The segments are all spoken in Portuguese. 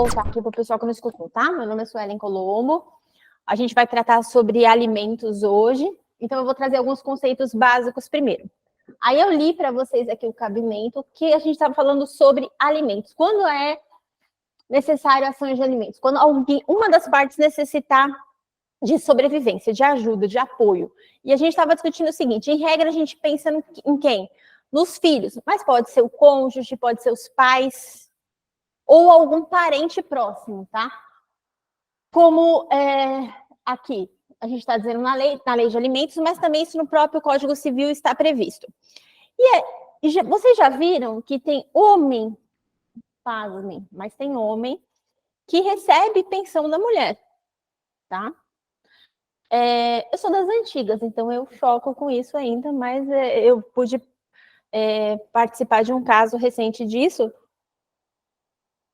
voltar aqui para o pessoal que não escutou, tá? Meu nome é Suelen Colombo. A gente vai tratar sobre alimentos hoje. Então, eu vou trazer alguns conceitos básicos primeiro. Aí eu li para vocês aqui o cabimento, que a gente estava falando sobre alimentos. Quando é necessário ações de alimentos? Quando uma das partes necessitar de sobrevivência, de ajuda, de apoio. E a gente estava discutindo o seguinte, em regra a gente pensa em quem? Nos filhos, mas pode ser o cônjuge, pode ser os pais, ou algum parente próximo, tá? Como aqui, a gente está dizendo na lei de alimentos, mas também isso no próprio Código Civil está previsto. Vocês já viram que tem homem, pasmem, mas tem homem que recebe pensão da mulher, tá? Eu sou das antigas, então eu choco com isso ainda, mas eu pude participar de um caso recente disso,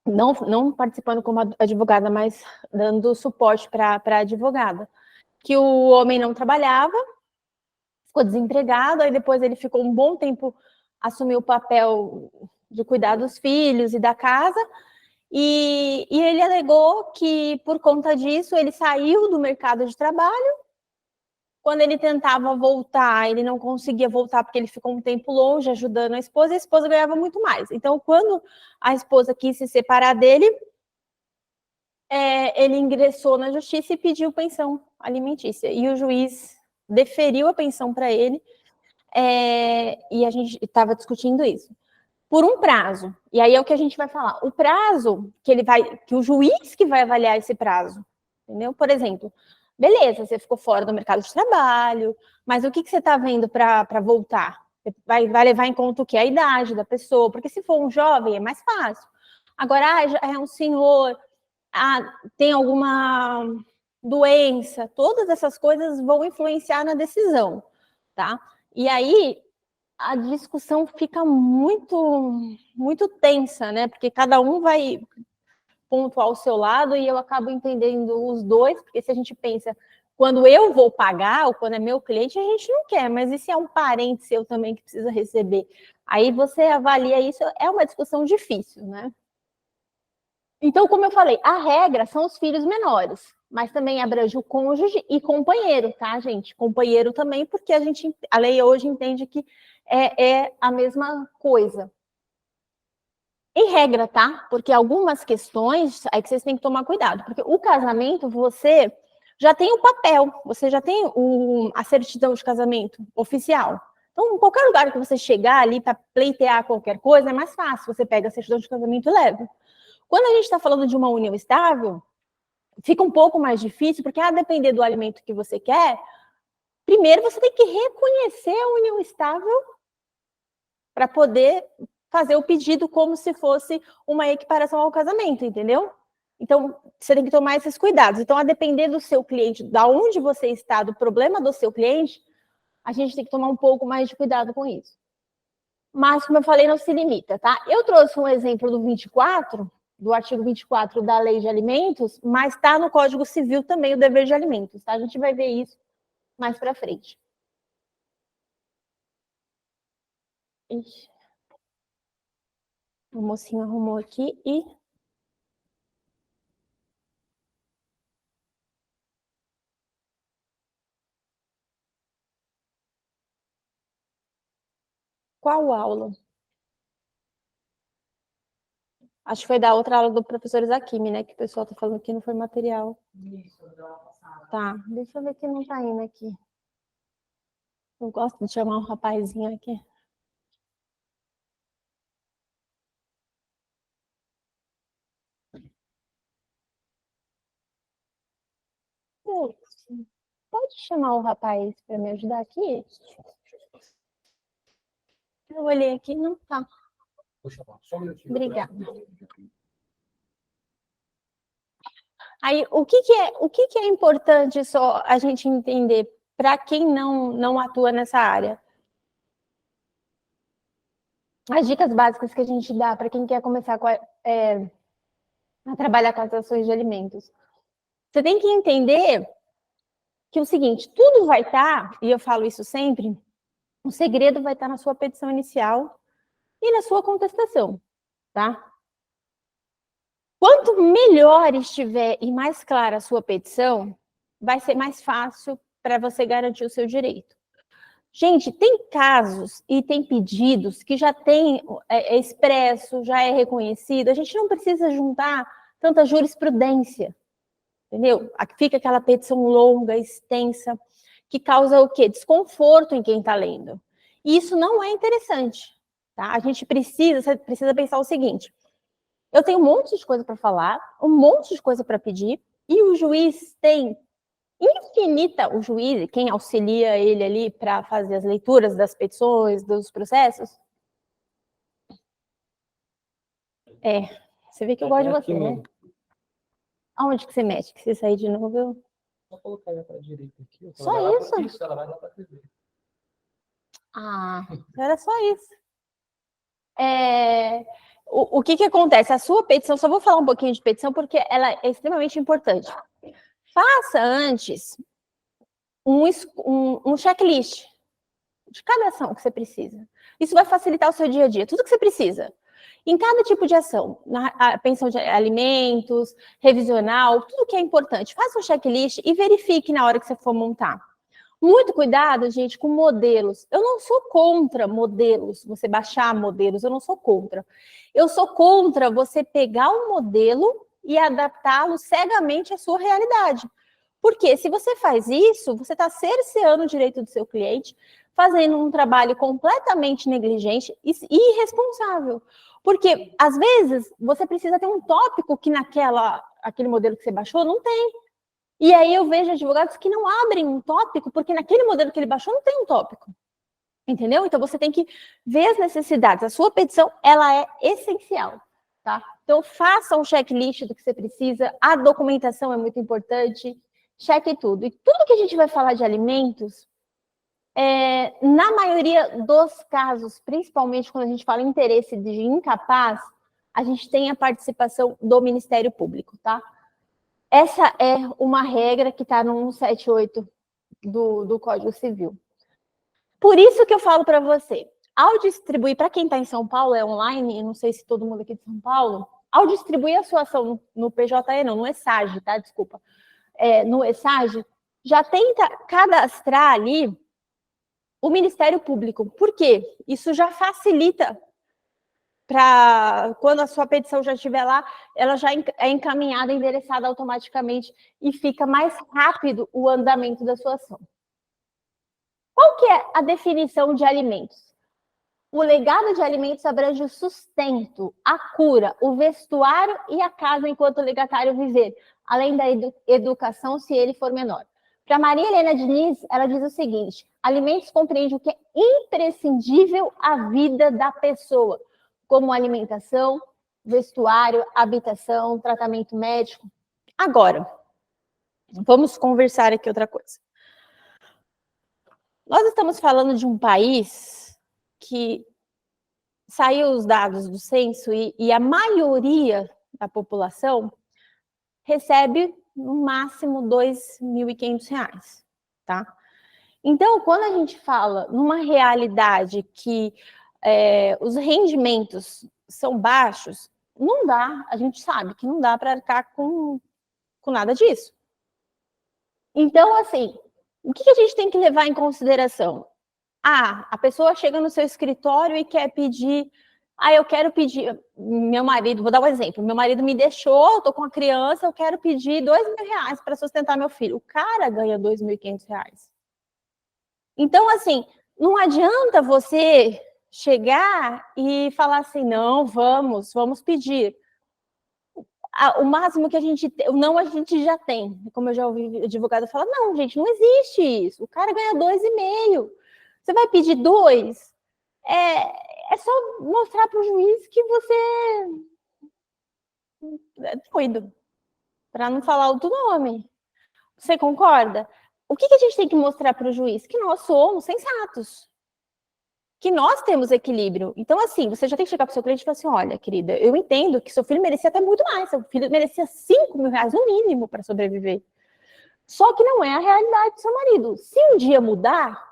não participando como advogada, mas dando suporte para a advogada, que o homem não trabalhava, ficou desempregado, aí depois ele ficou um bom tempo, assumiu o papel de cuidar dos filhos e da casa, e ele alegou que, por conta disso, ele saiu do mercado de trabalho. Quando ele tentava voltar, ele não conseguia voltar porque ele ficou um tempo longe ajudando a esposa ganhava muito mais. Então, quando a esposa quis se separar dele, ele ingressou na justiça e pediu pensão alimentícia. E o juiz deferiu a pensão para ele, e a gente estava discutindo isso. Por um prazo. E aí é o que a gente vai falar. O prazo que o juiz que vai avaliar esse prazo. Entendeu? Por exemplo, beleza, você ficou fora do mercado de trabalho, mas o que você está vendo para voltar? Vai levar em conta o que? A idade da pessoa, porque se for um jovem é mais fácil. Agora, já é um senhor, tem alguma doença, todas essas coisas vão influenciar na decisão, tá? E aí, a discussão fica muito tensa, né? Porque cada um vai pontuar o seu lado e eu acabo entendendo os dois, porque se a gente pensa, quando eu vou pagar ou quando é meu cliente, a gente não quer, mas e se é um parente seu também que precisa receber? Aí você avalia isso, é uma discussão difícil, né? Então, como eu falei, a regra são os filhos menores, mas também abrange o cônjuge e companheiro, tá, gente? Companheiro também, porque a lei hoje entende que é a mesma coisa. Em regra, tá? Porque algumas questões aí que vocês têm que tomar cuidado, porque o casamento, você já tem o papel, você já tem a certidão de casamento oficial. Então, em qualquer lugar que você chegar ali para pleitear qualquer coisa, é mais fácil. Você pega a certidão de casamento e leva. Quando a gente está falando de uma união estável, fica um pouco mais difícil, porque a depender do alimento que você quer, primeiro você tem que reconhecer a união estável para poder fazer o pedido como se fosse uma equiparação ao casamento, entendeu? Então, você tem que tomar esses cuidados. Então, a depender do seu cliente, da onde você está, do problema do seu cliente, a gente tem que tomar um pouco mais de cuidado com isso. Mas, como eu falei, não se limita, tá? Eu trouxe um exemplo do 24, do artigo 24 da Lei de Alimentos, mas está no Código Civil também o dever de alimentos, tá? A gente vai ver isso mais para frente. Ixi. O mocinho arrumou aqui e... Qual aula? Acho que foi da outra aula do professor Isaquimi, né? Que o pessoal tá falando que não foi material. Tá, deixa eu ver que não tá indo aqui. Eu gosto de chamar um rapazinho aqui. Pode chamar o rapaz para me ajudar aqui? Eu olhei aqui, não tá. Obrigada. Aí, o que é importante só a gente entender para quem não atua nessa área? As dicas básicas que a gente dá para quem quer começar a trabalhar com as ações de alimentos. Você tem que entender que é o seguinte, tudo vai estar, e eu falo isso sempre, o segredo vai estar na sua petição inicial e na sua contestação, tá? Quanto melhor estiver e mais clara a sua petição, vai ser mais fácil para você garantir o seu direito. Gente, tem casos e tem pedidos que já tem expresso, já é reconhecido, a gente não precisa juntar tanta jurisprudência, entendeu? Fica aquela petição longa, extensa, que causa o quê? Desconforto em quem está lendo. E isso não é interessante, tá? A gente precisa pensar o seguinte, eu tenho um monte de coisa para falar, um monte de coisa para pedir, e o juiz tem o juiz, quem auxilia ele ali para fazer as leituras das petições, dos processos. Você vê que eu gosto de você, né? Aonde que você mexe? Que você sair de novo, eu... Vou colocar ela para a direita aqui. Só isso? Isso, ela vai lá para a TV. Era só isso. O que acontece? A sua petição, só vou falar um pouquinho de petição, porque ela é extremamente importante. Faça antes um checklist de cada ação que você precisa. Isso vai facilitar o seu dia a dia, tudo que você precisa. Em cada tipo de ação, a pensão de alimentos, revisional, tudo que é importante, faça um checklist e verifique na hora que você for montar. Muito cuidado, gente, com modelos. Eu não sou contra modelos, você baixar modelos, eu não sou contra. Eu sou contra você pegar um modelo e adaptá-lo cegamente à sua realidade. Porque se você faz isso, você está cerceando o direito do seu cliente, fazendo um trabalho completamente negligente e irresponsável. Porque, às vezes, você precisa ter um tópico que aquele modelo que você baixou não tem. E aí eu vejo advogados que não abrem um tópico, porque naquele modelo que ele baixou não tem um tópico. Entendeu? Então, você tem que ver as necessidades. A sua petição, ela é essencial, tá? Então, faça um checklist do que você precisa. A documentação é muito importante. Cheque tudo. E tudo que a gente vai falar de alimentos, na maioria dos casos, principalmente quando a gente fala em interesse de incapaz, a gente tem a participação do Ministério Público, tá? Essa é uma regra que está no 178 do Código Civil. Por isso que eu falo para você, ao distribuir, para quem está em São Paulo, é online, eu não sei se todo mundo aqui de São Paulo, ao distribuir a sua ação no PJE, não, no ESAG, tá? Desculpa. No ESAG, já tenta cadastrar ali o Ministério Público. Por quê? Isso já facilita para quando a sua petição já estiver lá, ela já é encaminhada, endereçada automaticamente e fica mais rápido o andamento da sua ação. Qual que é a definição de alimentos? O legado de alimentos abrange o sustento, a cura, o vestuário e a casa enquanto o legatário viver, além da educação se ele for menor. Para Maria Helena Diniz, ela diz o seguinte, alimentos compreende o que é imprescindível à vida da pessoa, como alimentação, vestuário, habitação, tratamento médico. Agora, vamos conversar aqui outra coisa. Nós estamos falando de um país que saiu os dados do censo e a maioria da população recebe no máximo R$ 2.500, tá? Então, quando a gente fala numa realidade que os rendimentos são baixos, não dá, a gente sabe que não dá para arcar com nada disso. Então, assim, o que a gente tem que levar em consideração? A pessoa chega no seu escritório e quer pedir, eu quero pedir, meu marido, vou dar um exemplo, meu marido me deixou, eu tô com uma criança, eu quero pedir R$2.000 para sustentar meu filho. O cara ganha R$2.500. Então, assim, não adianta você chegar e falar assim, não, vamos pedir. O máximo que a gente já tem. Como eu já ouvi advogado falar, não, gente, não existe isso. O cara ganha 2,5. Você vai pedir 2? É só mostrar para o juiz que você é doido, para não falar outro nome. Você concorda? O que a gente tem que mostrar para o juiz? Que nós somos sensatos. Que nós temos equilíbrio. Então, assim, você já tem que chegar para o seu cliente e falar assim, olha, querida, eu entendo que seu filho merecia até muito mais, seu filho merecia R$5.000 no mínimo para sobreviver. Só que não é a realidade do seu marido. Se um dia mudar,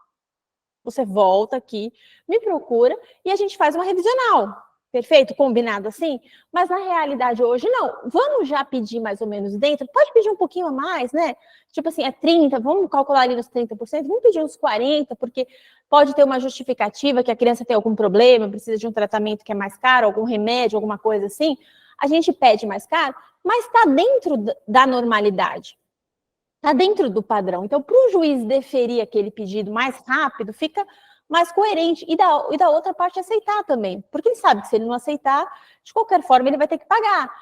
você volta aqui, me procura e a gente faz uma revisional. Perfeito? Combinado assim? Mas na realidade hoje, não. Vamos já pedir mais ou menos dentro. Pode pedir um pouquinho a mais, né? Tipo assim, é 30, vamos calcular ali nos 30%, vamos pedir uns 40%, porque pode ter uma justificativa que a criança tem algum problema, precisa de um tratamento que é mais caro, algum remédio, alguma coisa assim. A gente pede mais caro, mas está dentro da normalidade. Está dentro do padrão. Então, para o juiz deferir aquele pedido mais rápido, fica mais coerente. E da outra parte aceitar também. Porque ele sabe que se ele não aceitar, de qualquer forma, ele vai ter que pagar.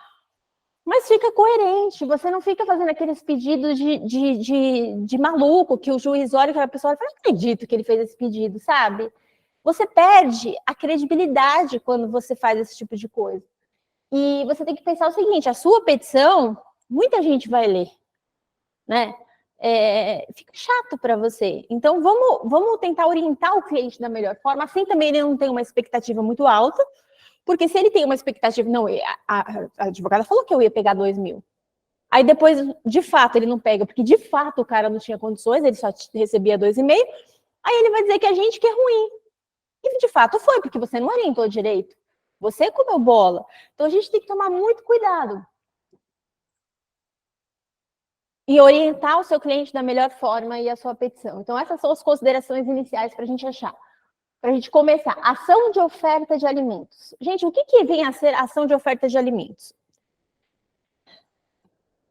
Mas fica coerente. Você não fica fazendo aqueles pedidos de maluco, que o juiz olha e a pessoa fala, não acredito que ele fez esse pedido, sabe? Você perde a credibilidade quando você faz esse tipo de coisa. E você tem que pensar o seguinte, a sua petição, muita gente vai ler, né? Fica chato para você. Então, vamos tentar orientar o cliente da melhor forma. Assim também ele não tem uma expectativa muito alta, porque se ele tem uma expectativa, não, a advogada falou que eu ia pegar 2 mil. Aí depois, de fato, ele não pega, porque de fato o cara não tinha condições, ele só recebia 2,5. Aí ele vai dizer que a gente que é ruim. E de fato foi, porque você não orientou direito. Você comeu bola. Então a gente tem que tomar muito cuidado. E orientar o seu cliente da melhor forma e a sua petição. Então, essas são as considerações iniciais para a gente achar. Para a gente começar. Ação de oferta de alimentos. Gente, o que vem a ser ação de oferta de alimentos?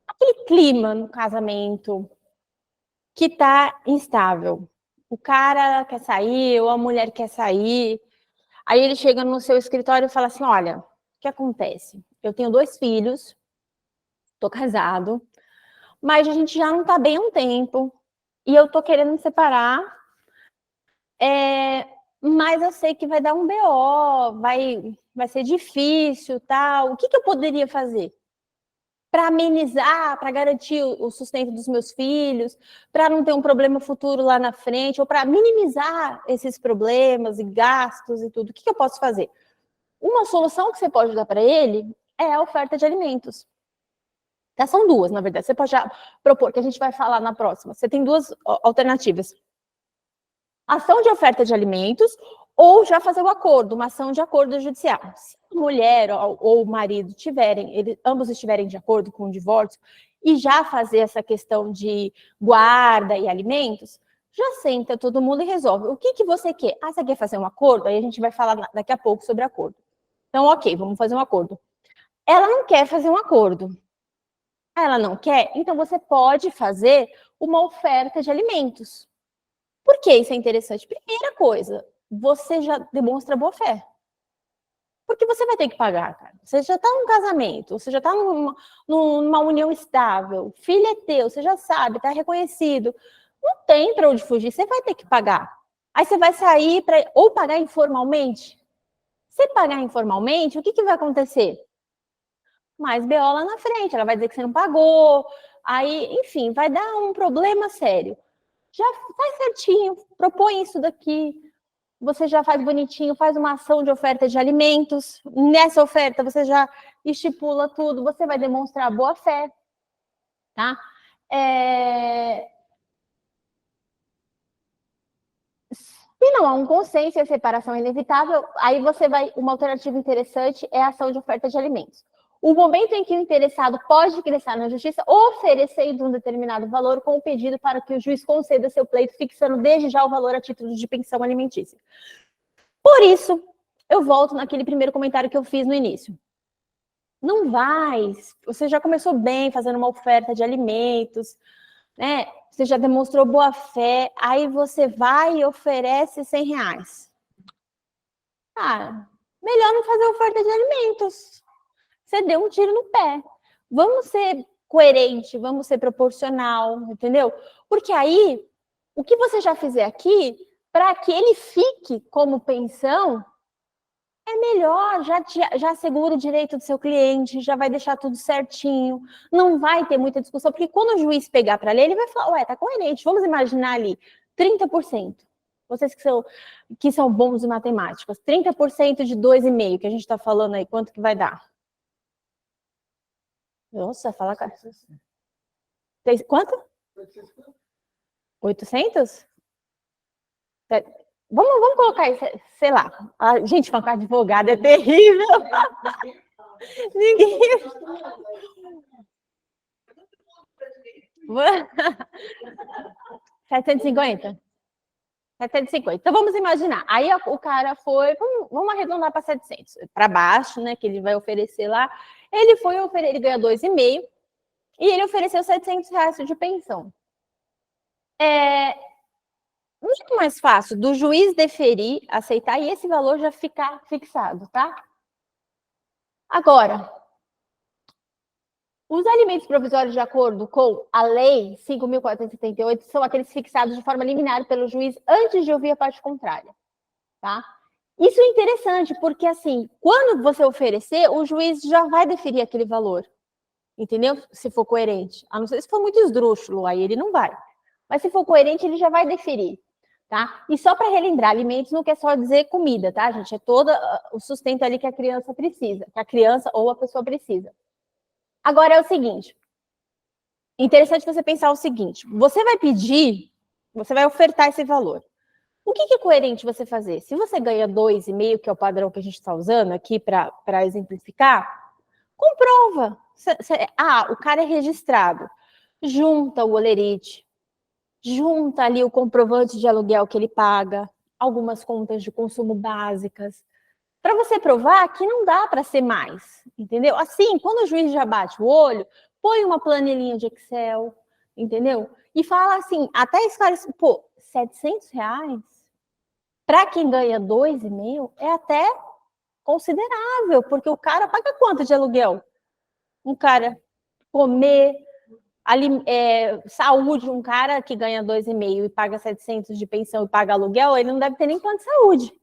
Aquele clima no casamento que está instável. O cara quer sair, ou a mulher quer sair. Aí ele chega no seu escritório e fala assim, olha, o que acontece? Eu tenho 2 filhos, estou casado, mas a gente já não está bem há um tempo, e eu estou querendo me separar, mas eu sei que vai dar um BO, vai ser difícil, tal. O que eu poderia fazer? Para amenizar, para garantir o sustento dos meus filhos, para não ter um problema futuro lá na frente, ou para minimizar esses problemas e gastos e tudo. O que eu posso fazer? Uma solução que você pode dar para ele é a oferta de alimentos. Tá, são 2, na verdade. Você pode já propor, que a gente vai falar na próxima. Você tem 2 alternativas. Ação de oferta de alimentos ou já fazer o acordo, uma ação de acordo judicial. Se a mulher ou o marido ambos estiverem de acordo com o divórcio e já fazer essa questão de guarda e alimentos, já senta todo mundo e resolve. O que você quer? Você quer fazer um acordo? Aí a gente vai falar daqui a pouco sobre acordo. Então, ok, vamos fazer um acordo. Ela não quer fazer um acordo. Ela não quer? Então você pode fazer uma oferta de alimentos. Por que isso é interessante? Primeira coisa, você já demonstra boa fé. Porque você vai ter que pagar, cara. Você já está num casamento, você já está numa união estável, filho é teu, você já sabe, está reconhecido. Não tem para onde fugir, você vai ter que pagar. Aí você vai sair para ou pagar informalmente. Se pagar informalmente, o que vai acontecer? Mais BO lá na frente, ela vai dizer que você não pagou, aí, enfim, vai dar um problema sério. Já faz certinho, propõe isso daqui, você já faz bonitinho, faz uma ação de oferta de alimentos, nessa oferta você já estipula tudo, você vai demonstrar boa fé, tá? Se não há um consenso e a separação é inevitável, aí uma alternativa interessante é a ação de oferta de alimentos. O momento em que o interessado pode ingressar na justiça oferecendo um determinado valor com o pedido para que o juiz conceda seu pleito, fixando desde já o valor a título de pensão alimentícia. Por isso, eu volto naquele primeiro comentário que eu fiz no início. Não vai, você já começou bem fazendo uma oferta de alimentos, né? Você já demonstrou boa fé, aí você vai e oferece R$100. Melhor não fazer oferta de alimentos. Você deu um tiro no pé. Vamos ser coerente, vamos ser proporcional, entendeu? Porque aí, o que você já fizer aqui, para que ele fique como pensão, é melhor, já assegura o direito do seu cliente, já vai deixar tudo certinho, não vai ter muita discussão, porque quando o juiz pegar para ler, ele vai falar, ué, tá coerente, vamos imaginar ali, 30%. Vocês que são bons em matemáticas, 30% de 2,5, que a gente está falando aí, quanto que vai dar? Nossa, fala, cara. Quanto? 800? Vamos colocar isso, sei lá. Gente, mas com advogado é terrível. Ninguém... 750? 750. Então, vamos imaginar. Aí o cara foi, vamos arredondar para 700. Para baixo, né, que ele vai oferecer lá. Ele ganha 2,5 e ele ofereceu R$700 de pensão. É muito mais fácil do juiz deferir, aceitar e esse valor já ficar fixado, tá? Agora, os alimentos provisórios de acordo com a lei 5.478 são aqueles fixados de forma liminar pelo juiz antes de ouvir a parte contrária, tá? Isso é interessante, porque assim, quando você oferecer, o juiz já vai deferir aquele valor, entendeu? Se for coerente. A não ser se for muito esdrúxulo, aí ele não vai. Mas se for coerente, ele já vai deferir, tá? E só para relembrar, alimentos não quer só dizer comida, tá, gente? É todo o sustento ali que a criança precisa, que a criança ou a pessoa precisa. Agora é o seguinte, interessante você pensar o seguinte, você vai ofertar esse valor. O que é coerente você fazer? Se você ganha 2,5, que é o padrão que a gente está usando aqui para exemplificar, comprova. O cara é registrado. Junta o holerite, junta ali o comprovante de aluguel que ele paga, algumas contas de consumo básicas, para você provar que não dá para ser mais, entendeu? Assim, quando o juiz já bate o olho, põe uma planilhinha de Excel, entendeu? E fala assim, até esclarecer, pô, R$700 para quem ganha 2,5 é até considerável, porque o cara paga quanto de aluguel? Um cara comer, saúde, um cara que ganha 2,5 e paga 700 de pensão e paga aluguel, ele não deve ter nem plano de saúde.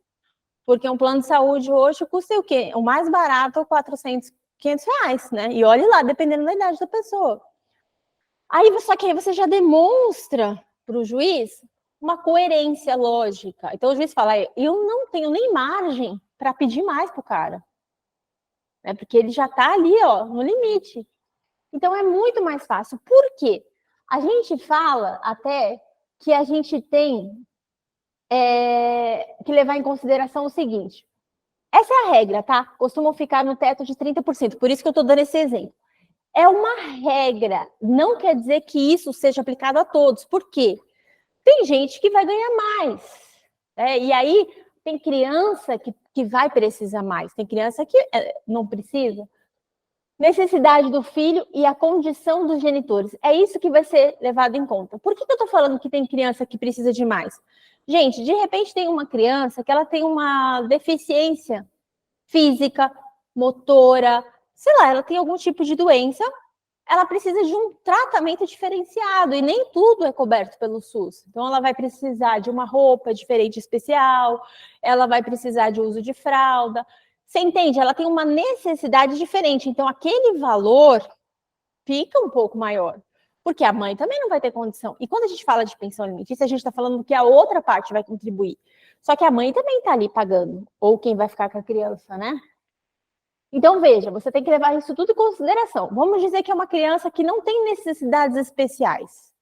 Porque um plano de saúde hoje custa o quê? O mais barato é R$400, R$500, né? E olhe lá, dependendo da idade da pessoa. Só que aí você já demonstra para o juiz uma coerência lógica. Então o juiz fala, eu não tenho nem margem para pedir mais para o cara. Né? Porque ele já está ali, ó, no limite. Então é muito mais fácil. Por quê? A gente fala até que a gente tem que levar em consideração o seguinte. Essa é a regra, tá? Costumam ficar no teto de 30%, por isso que eu estou dando esse exemplo. É uma regra, não quer dizer que isso seja aplicado a todos. Por quê? Tem gente que vai ganhar mais. E aí, tem criança que vai precisar mais, tem criança que não precisa. Necessidade do filho e a condição dos genitores. É isso que vai ser levado em conta. Por que eu estou falando que tem criança que precisa de mais? Gente, de repente tem uma criança que ela tem uma deficiência física, motora, sei lá, ela tem algum tipo de doença, ela precisa de um tratamento diferenciado e nem tudo é coberto pelo SUS. Então, ela vai precisar de uma roupa diferente, especial, ela vai precisar de uso de fralda. Você entende? Ela tem uma necessidade diferente. Então, aquele valor fica um pouco maior, porque a mãe também não vai ter condição. E quando a gente fala de pensão alimentícia, a gente está falando que a outra parte vai contribuir. Só que a mãe também está ali pagando, ou quem vai ficar com a criança, né? Então, veja, você tem que levar isso tudo em consideração. Vamos dizer que é uma criança que não tem necessidades especiais.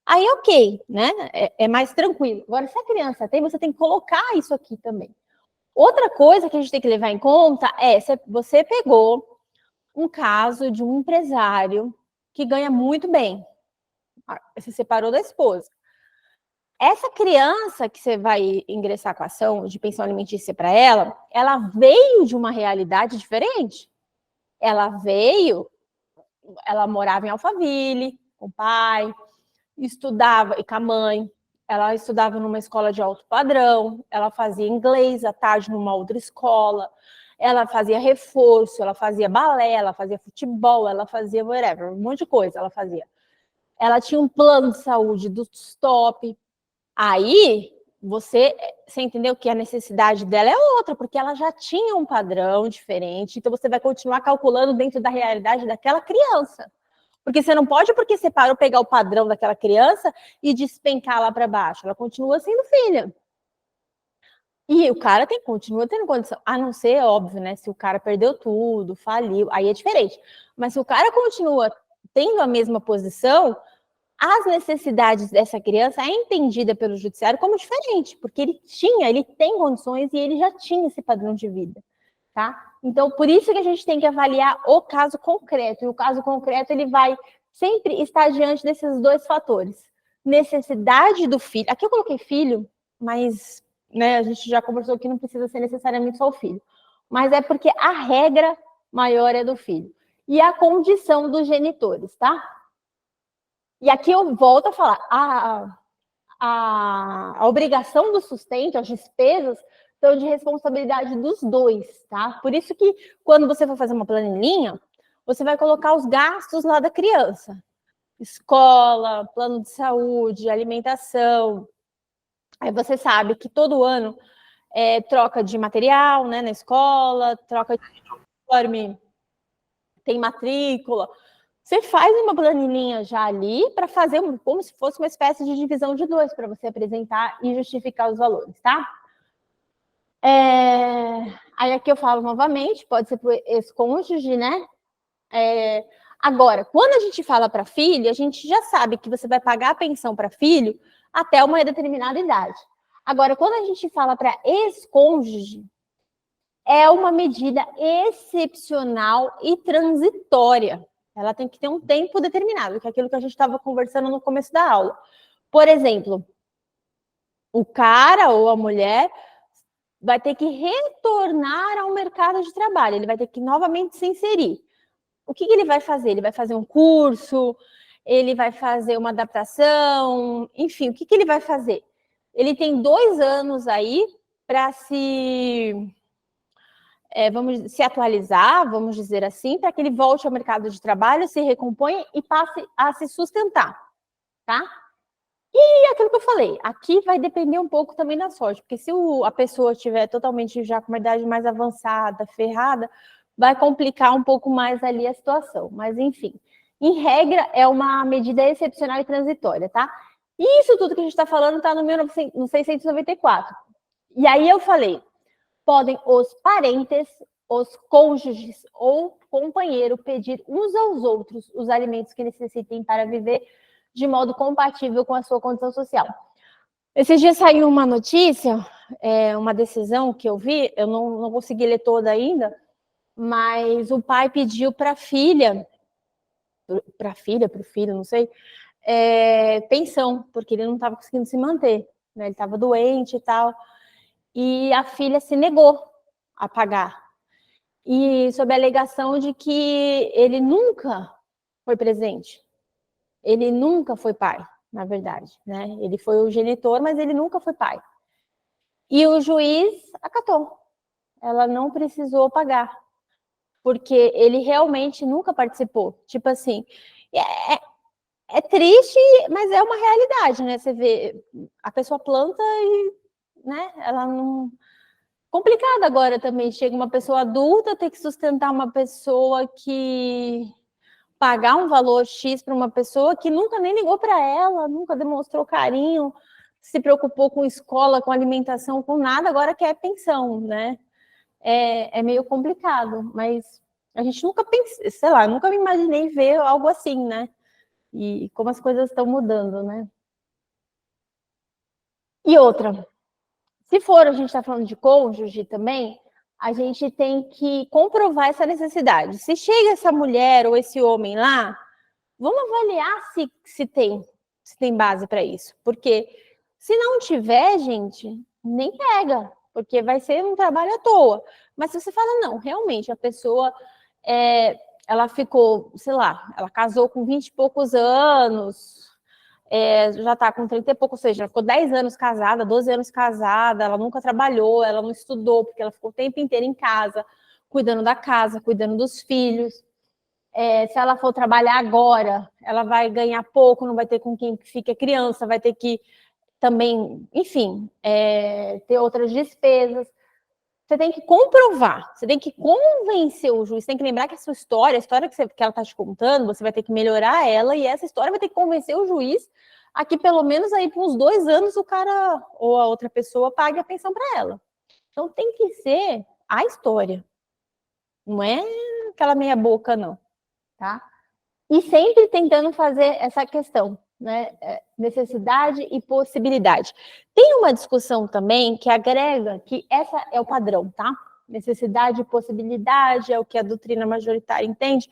Aí, ok, né? É mais tranquilo. Agora, se a criança tem, você tem que colocar isso aqui também. Outra coisa que a gente tem que levar em conta é, se você pegou um caso de um empresário que ganha muito bem, se separou da esposa. Essa criança que você vai ingressar com a ação de pensão alimentícia para ela veio de uma realidade diferente. Ela morava em Alphaville, com o pai, estudava, e com a mãe, ela estudava numa escola de alto padrão, ela fazia inglês à tarde numa outra escola, ela fazia reforço, ela fazia balé, ela fazia futebol, ela fazia whatever, um monte de coisa ela fazia. Ela tinha um plano de saúde do stop. Aí, você entendeu que a necessidade dela é outra, porque ela já tinha um padrão diferente, então você vai continuar calculando dentro da realidade daquela criança. Porque você não pode, porque você parou, pegar o padrão daquela criança e despencar lá para baixo. Ela continua sendo filha. E o cara continua tendo condição, a não ser, óbvio, né? Se o cara perdeu tudo, faliu, aí é diferente. Mas se o cara continua tendo a mesma posição, as necessidades dessa criança é entendida pelo judiciário como diferente, porque ele tem condições e ele já tinha esse padrão de vida, tá? Então, por isso que a gente tem que avaliar o caso concreto, e o caso concreto, ele vai sempre estar diante desses dois fatores. Necessidade do filho, aqui eu coloquei filho, mas né, a gente já conversou que não precisa ser necessariamente só o filho, mas é porque a regra maior é do filho. E a condição dos genitores, tá? E aqui eu volto a falar, a obrigação do sustento, as despesas, são de responsabilidade dos dois, tá? Por isso que quando você for fazer uma planilhinha, você vai colocar os gastos lá da criança. Escola, plano de saúde, alimentação. Aí você sabe que todo ano troca de material, né, na escola, troca de uniforme, tem matrícula. Você faz uma planilhinha já ali para fazer como se fosse uma espécie de divisão de dois para você apresentar e justificar os valores, tá? Aí aqui eu falo novamente, pode ser para o ex-cônjuge, né? Agora, quando a gente fala para filho, a gente já sabe que você vai pagar a pensão para filho até uma determinada idade. Agora, quando a gente fala para ex-cônjuge, é uma medida excepcional e transitória. Ela tem que ter um tempo determinado, que é aquilo que a gente estava conversando no começo da aula. Por exemplo, o cara ou a mulher vai ter que retornar ao mercado de trabalho, ele vai ter que novamente se inserir. O que ele vai fazer? Ele vai fazer um curso, ele vai fazer uma adaptação, enfim, o que ele vai fazer? Ele tem 2 anos aí para vamos se atualizar, vamos dizer assim, para que ele volte ao mercado de trabalho, se recomponha e passe a se sustentar, tá? E aquilo que eu falei, aqui vai depender um pouco também da sorte, porque se a pessoa estiver totalmente já com uma idade mais avançada, ferrada, vai complicar um pouco mais ali a situação. Mas, enfim, em regra, é uma medida excepcional e transitória, tá? E isso tudo que a gente está falando está no 694. E aí eu falei, podem os parentes, os cônjuges ou companheiro pedir uns aos outros os alimentos que necessitem para viver de modo compatível com a sua condição social. Esses dias saiu uma notícia, uma decisão que eu vi, eu não consegui ler toda ainda, mas o pai pediu para a filha, para o filho, não sei, pensão, porque ele não estava conseguindo se manter, né? Ele estava doente e tal, e a filha se negou a pagar, e sob a alegação de que ele nunca foi presente, ele nunca foi pai, na verdade, né? Ele foi o genitor, mas ele nunca foi pai. E o juiz acatou, ela não precisou pagar, porque ele realmente nunca participou. Tipo assim, é triste, mas é uma realidade, né? Você vê, a pessoa planta e, né, ela não... Complicado agora também, chega uma pessoa adulta, ter que sustentar uma pessoa que... pagar um valor X para uma pessoa que nunca nem ligou para ela, nunca demonstrou carinho, se preocupou com escola, com alimentação, com nada, agora quer pensão, né? É meio complicado, mas a gente nunca pensou, sei lá, nunca me imaginei ver algo assim, né? E como as coisas estão mudando, né? E outra, se for a gente está falando de cônjuge também, a gente tem que comprovar essa necessidade. Se chega essa mulher ou esse homem lá, vamos avaliar se tem base para isso. Porque se não tiver, gente, nem pega, porque vai ser um trabalho à toa. Mas se você fala, não, realmente, a pessoa, ela ficou, sei lá, ela casou com 20 e poucos anos, já está com 30 e pouco, ou seja, ela ficou 10 anos casada, 12 anos casada, ela nunca trabalhou, ela não estudou, porque ela ficou o tempo inteiro em casa, cuidando da casa, cuidando dos filhos. Se ela for trabalhar agora, ela vai ganhar pouco, não vai ter com quem fique a criança, vai ter que também, enfim, ter outras despesas. Você tem que comprovar, você tem que convencer o juiz, você tem que lembrar que a sua história, a história que ela está te contando, você vai ter que melhorar ela, e essa história vai ter que convencer o juiz a que pelo menos aí por uns 2 anos o cara ou a outra pessoa pague a pensão para ela. Então tem que ser a história, não é aquela meia boca, não, tá? E sempre tentando fazer essa questão. né? Necessidade e possibilidade. Tem uma discussão também que agrega que essa é o padrão, tá? Necessidade e possibilidade é o que a doutrina majoritária entende.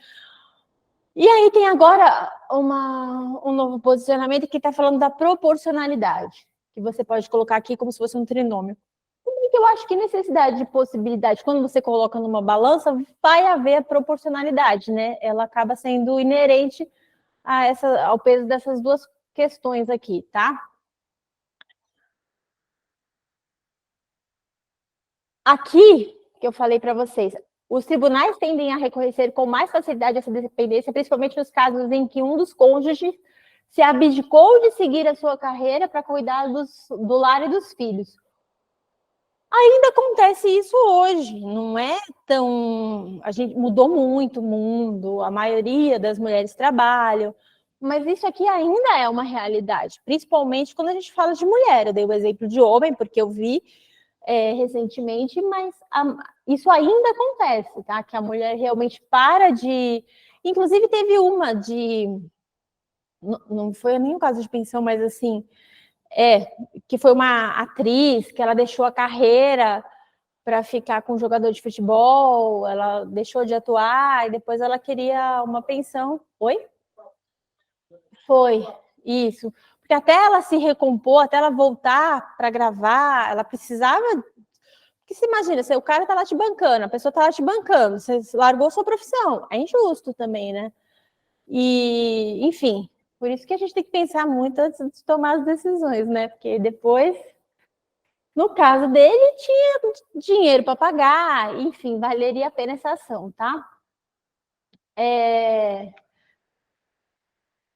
E aí tem agora um novo posicionamento que está falando da proporcionalidade, que você pode colocar aqui como se fosse um trinômio. Eu acho que necessidade de possibilidade, quando você coloca numa balança, vai haver a proporcionalidade, né? Ela acaba sendo inerente ao peso dessas duas questões aqui, tá? Aqui, que eu falei para vocês, os tribunais tendem a reconhecer com mais facilidade essa dependência, principalmente nos casos em que um dos cônjuges se abdicou de seguir a sua carreira para cuidar do lar e dos filhos. Ainda acontece isso hoje, não é tão... A gente mudou muito o mundo, a maioria das mulheres trabalham, mas isso aqui ainda é uma realidade, principalmente quando a gente fala de mulher. Eu dei o exemplo de homem, porque eu vi recentemente, mas isso ainda acontece, tá? Que a mulher realmente para de... Inclusive teve uma de... Não foi nenhum caso de pensão, mas assim... que foi uma atriz, que ela deixou a carreira para ficar com um jogador de futebol, ela deixou de atuar e depois ela queria uma pensão. Oi? Foi, isso. Porque até ela se recompor, até ela voltar para gravar, ela precisava... Porque você imagina, o cara tá lá te bancando, a pessoa tá lá te bancando, você largou sua profissão. É injusto também, né? E, enfim, por isso que a gente tem que pensar muito antes de tomar as decisões, né? Porque depois... No caso dele, tinha dinheiro para pagar, enfim, valeria a pena essa ação, tá?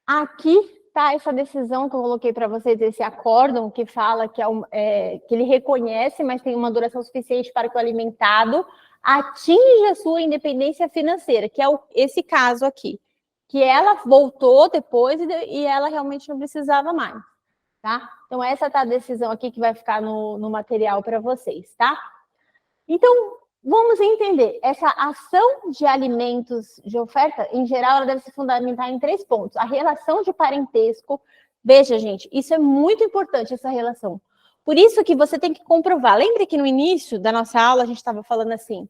Aqui está essa decisão que eu coloquei para vocês, esse acórdão que fala que, que ele reconhece, mas tem uma duração suficiente para que o alimentado atinja a sua independência financeira, que é esse caso aqui, que ela voltou depois e ela realmente não precisava mais. Tá? Então, essa tá a decisão aqui que vai ficar no material para vocês, tá? Então, vamos entender. Essa ação de alimentos de oferta, em geral, ela deve se fundamentar em 3 pontos. A relação de parentesco. Veja, gente, isso é muito importante, essa relação. Por isso que você tem que comprovar. Lembre que no início da nossa aula a gente estava falando assim,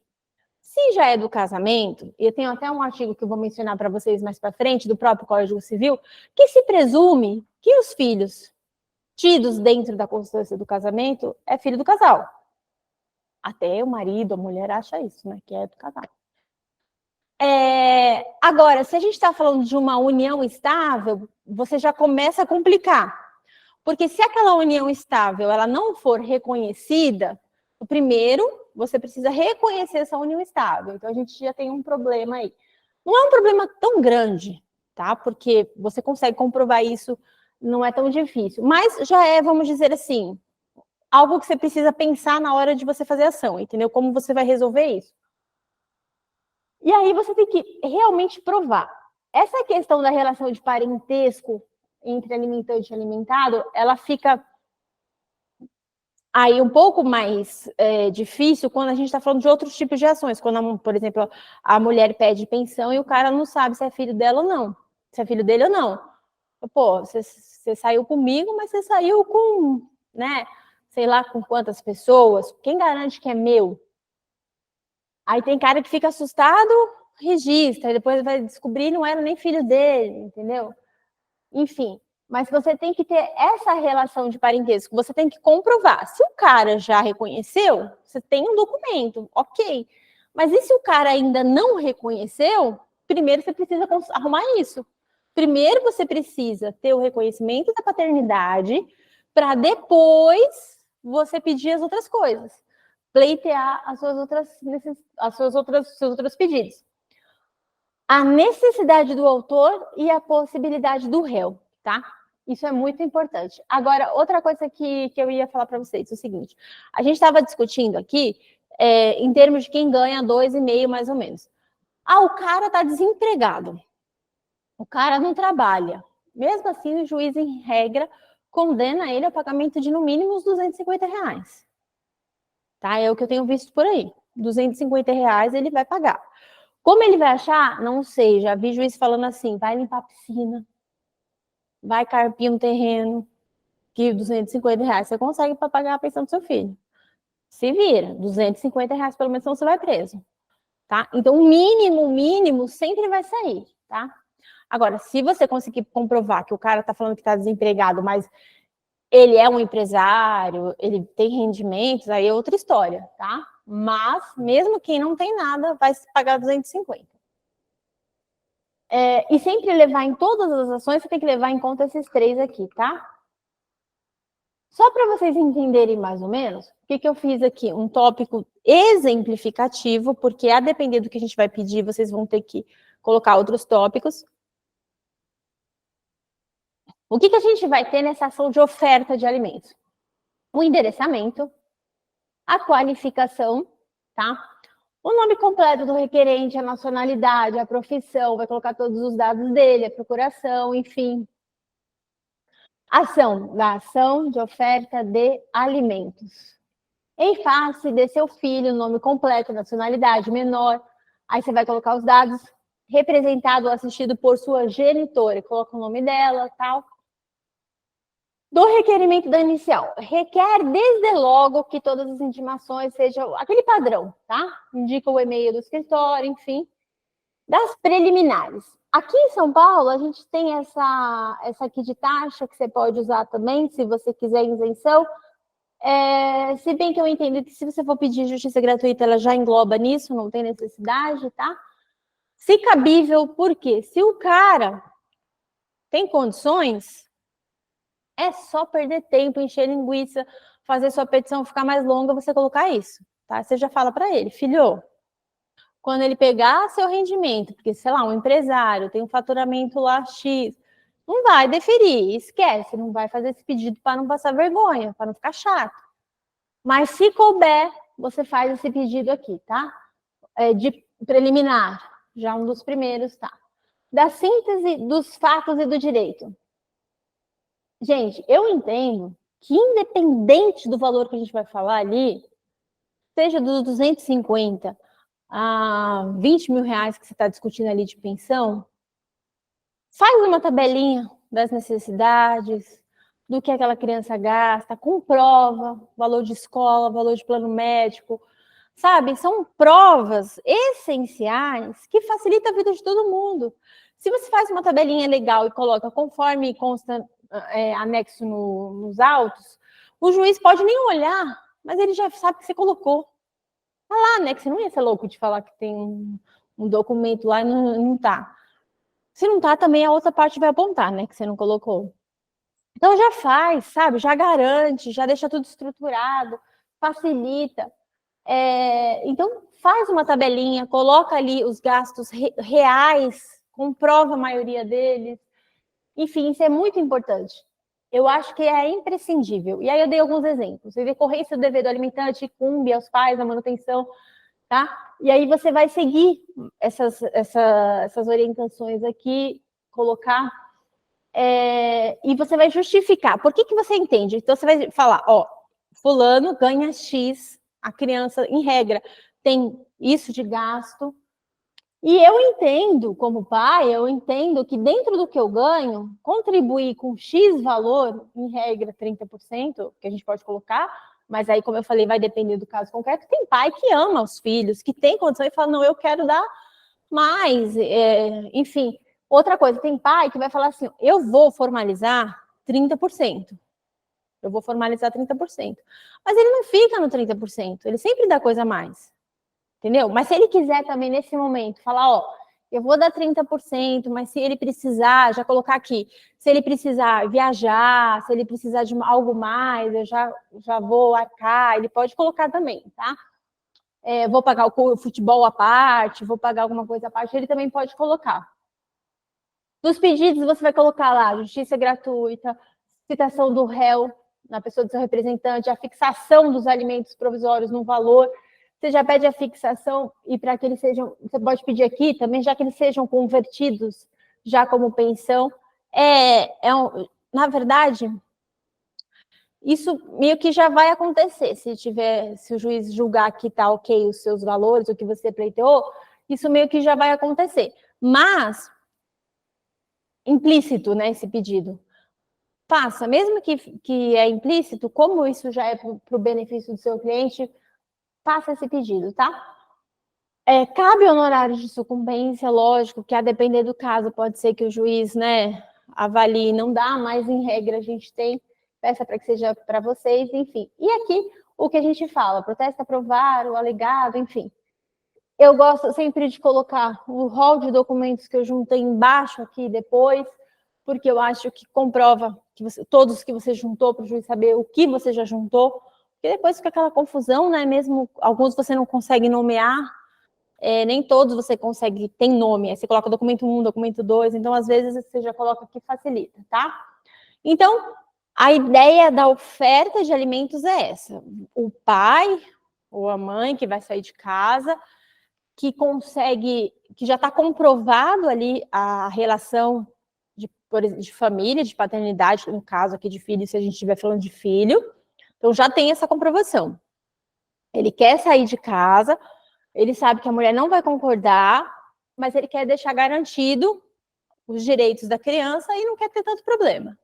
se já é do casamento, e eu tenho até um artigo que eu vou mencionar para vocês mais para frente, do próprio Código Civil, que se presume que os filhos tidos dentro da constância do casamento é filho do casal. Até o marido, a mulher acha isso, né? Que é do casal. Agora, se a gente está falando de uma união estável, você já começa a complicar. Porque se aquela união estável ela não for reconhecida, o primeiro, você precisa reconhecer essa união estável. Então, a gente já tem um problema aí. Não é um problema tão grande, tá? Porque você consegue comprovar isso, não é tão difícil. Mas já é, vamos dizer assim, algo que você precisa pensar na hora de você fazer ação, entendeu? Como você vai resolver isso. E aí você tem que realmente provar. Essa questão da relação de parentesco entre alimentante e alimentado, ela fica aí um pouco mais difícil quando a gente está falando de outros tipos de ações. Quando, por exemplo, a mulher pede pensão e o cara não sabe se é filho dela ou não, se é filho dele ou não. Pô, você saiu comigo, mas você saiu com, né, sei lá com quantas pessoas, quem garante que é meu? Aí tem cara que fica assustado, registra, e depois vai descobrir não era nem filho dele, entendeu? Enfim, mas você tem que ter essa relação de parentesco, você tem que comprovar. Se o cara já reconheceu, você tem um documento, ok. Mas e se o cara ainda não reconheceu, primeiro você precisa arrumar isso. Primeiro você precisa ter o reconhecimento da paternidade para depois você pedir as outras coisas. Pleitear seus outros pedidos. A necessidade do autor e a possibilidade do réu, tá? Isso é muito importante. Agora, outra coisa que eu ia falar para vocês é o seguinte: a gente estava discutindo aqui em termos de quem ganha 2,5 mais ou menos. O cara está desempregado. O cara não trabalha. Mesmo assim, o juiz, em regra, condena ele ao pagamento de, no mínimo, uns R$250. Tá? É o que eu tenho visto por aí. R$250 ele vai pagar. Como ele vai achar? Não sei. Já vi juiz falando assim, vai limpar a piscina. vai carpir um terreno que R$250 você consegue para pagar a pensão do seu filho. Se vira, R$250 pelo menos, senão você vai preso. Tá? Então, o mínimo sempre vai sair, tá? Agora, se você conseguir comprovar que o cara está falando que está desempregado, mas ele é um empresário, ele tem rendimentos, aí é outra história, tá? Mas, mesmo quem não tem nada, vai pagar 250. E sempre levar em todas as ações, você tem que levar em conta esses 3 aqui, tá? Só para vocês entenderem mais ou menos, o que eu fiz aqui? Um tópico exemplificativo, porque a depender do que a gente vai pedir, vocês vão ter que colocar outros tópicos. O que a gente vai ter nessa ação de oferta de alimentos? O endereçamento, a qualificação, tá? O nome completo do requerente, a nacionalidade, a profissão, vai colocar todos os dados dele, a procuração, enfim. Da ação de oferta de alimentos. Em face de seu filho, nome completo, nacionalidade, menor, aí você vai colocar os dados, representado ou assistido por sua genitora, coloca o nome dela, tal. Do requerimento da inicial, requer desde logo que todas as intimações sejam aquele padrão, tá? Indica o e-mail do escritório, enfim. Das preliminares. Aqui em São Paulo, a gente tem essa aqui de taxa que você pode usar também, se você quiser isenção. Se bem que eu entendo que se você for pedir justiça gratuita, ela já engloba nisso, não tem necessidade, tá? Se cabível, por quê? Se o cara tem condições, é só perder tempo, encher linguiça, fazer sua petição ficar mais longa, você colocar isso, tá? Você já fala para ele, filho, quando ele pegar seu rendimento, porque, sei lá, um empresário tem um faturamento lá X, não vai deferir, esquece, não vai fazer esse pedido para não passar vergonha, para não ficar chato. Mas se couber, você faz esse pedido aqui, tá? De preliminar, já um dos primeiros, tá? Da síntese dos fatos e do direito. Gente, eu entendo que independente do valor que a gente vai falar ali, seja dos 250 a 20 mil reais que você está discutindo ali de pensão, faz uma tabelinha das necessidades, do que aquela criança gasta, comprova valor de escola, valor de plano médico, sabe? São provas essenciais que facilitam a vida de todo mundo. Se você faz uma tabelinha legal e coloca conforme consta anexo nos autos, o juiz pode nem olhar, mas ele já sabe que você colocou. Tá lá, né? Que você não ia ser louco de falar que tem um documento lá e não tá. Se não tá, também a outra parte vai apontar, né? Que você não colocou. Então já faz, sabe? Já garante, já deixa tudo estruturado, facilita. Então faz uma tabelinha, coloca ali os gastos reais, comprova a maioria deles. Enfim, isso é muito importante. Eu acho que é imprescindível. E aí eu dei alguns exemplos. Em decorrência do dever do alimentante, incumbe aos pais a manutenção, tá? E aí você vai seguir essas orientações aqui, colocar, e você vai justificar. Por que você entende? Então você vai falar, ó, fulano ganha X, a criança, em regra, tem isso de gasto. E eu entendo, como pai, eu entendo que dentro do que eu ganho, contribuir com X valor, em regra 30%, que a gente pode colocar, mas aí, como eu falei, vai depender do caso concreto. Tem pai que ama os filhos, que tem condição e fala, não, eu quero dar mais. Enfim, outra coisa, tem pai que vai falar assim, eu vou formalizar 30%. Eu vou formalizar 30%. Mas ele não fica no 30%, ele sempre dá coisa a mais. Entendeu? Mas se ele quiser também, nesse momento, falar, ó, eu vou dar 30%, mas se ele precisar, já colocar aqui, se ele precisar viajar, se ele precisar de algo mais, eu já vou arcar, ele pode colocar também, tá? Vou pagar o futebol à parte, vou pagar alguma coisa à parte, ele também pode colocar. Nos pedidos, você vai colocar lá, justiça gratuita, citação do réu na pessoa do seu representante, a fixação dos alimentos provisórios no valor. Você já pede a fixação e para que eles sejam, você pode pedir aqui também, já que eles sejam convertidos já como pensão. Na verdade, isso meio que já vai acontecer. Se o juiz julgar que está ok os seus valores, o que você pleiteou, isso meio que já vai acontecer. Mas, implícito, né, esse pedido. faça, mesmo que é implícito, como isso já é para o benefício do seu cliente, faça esse pedido, tá? Cabe honorários de sucumbência, lógico, que a depender do caso, pode ser que o juiz, né, avalie, não dá, mas em regra a gente tem, peça para que seja para vocês, enfim. E aqui, o que a gente fala, protesto aprovar, o alegado, enfim. Eu gosto sempre de colocar o rol de documentos que eu juntei embaixo aqui depois, porque eu acho que comprova que todos que você juntou para o juiz saber o que você já juntou, porque depois fica aquela confusão, né? Mesmo alguns você não consegue nomear, nem todos você consegue, tem nome, aí você coloca documento 1, documento 2, então às vezes você já coloca que facilita, tá? Então, a ideia da oferta de alimentos é essa: o pai ou a mãe que vai sair de casa, que consegue, que já está comprovado ali a relação de família, de paternidade, no caso aqui de filho, se a gente estiver falando de filho, então já tem essa comprovação. Ele quer sair de casa, ele sabe que a mulher não vai concordar, mas ele quer deixar garantido os direitos da criança e não quer ter tanto problema.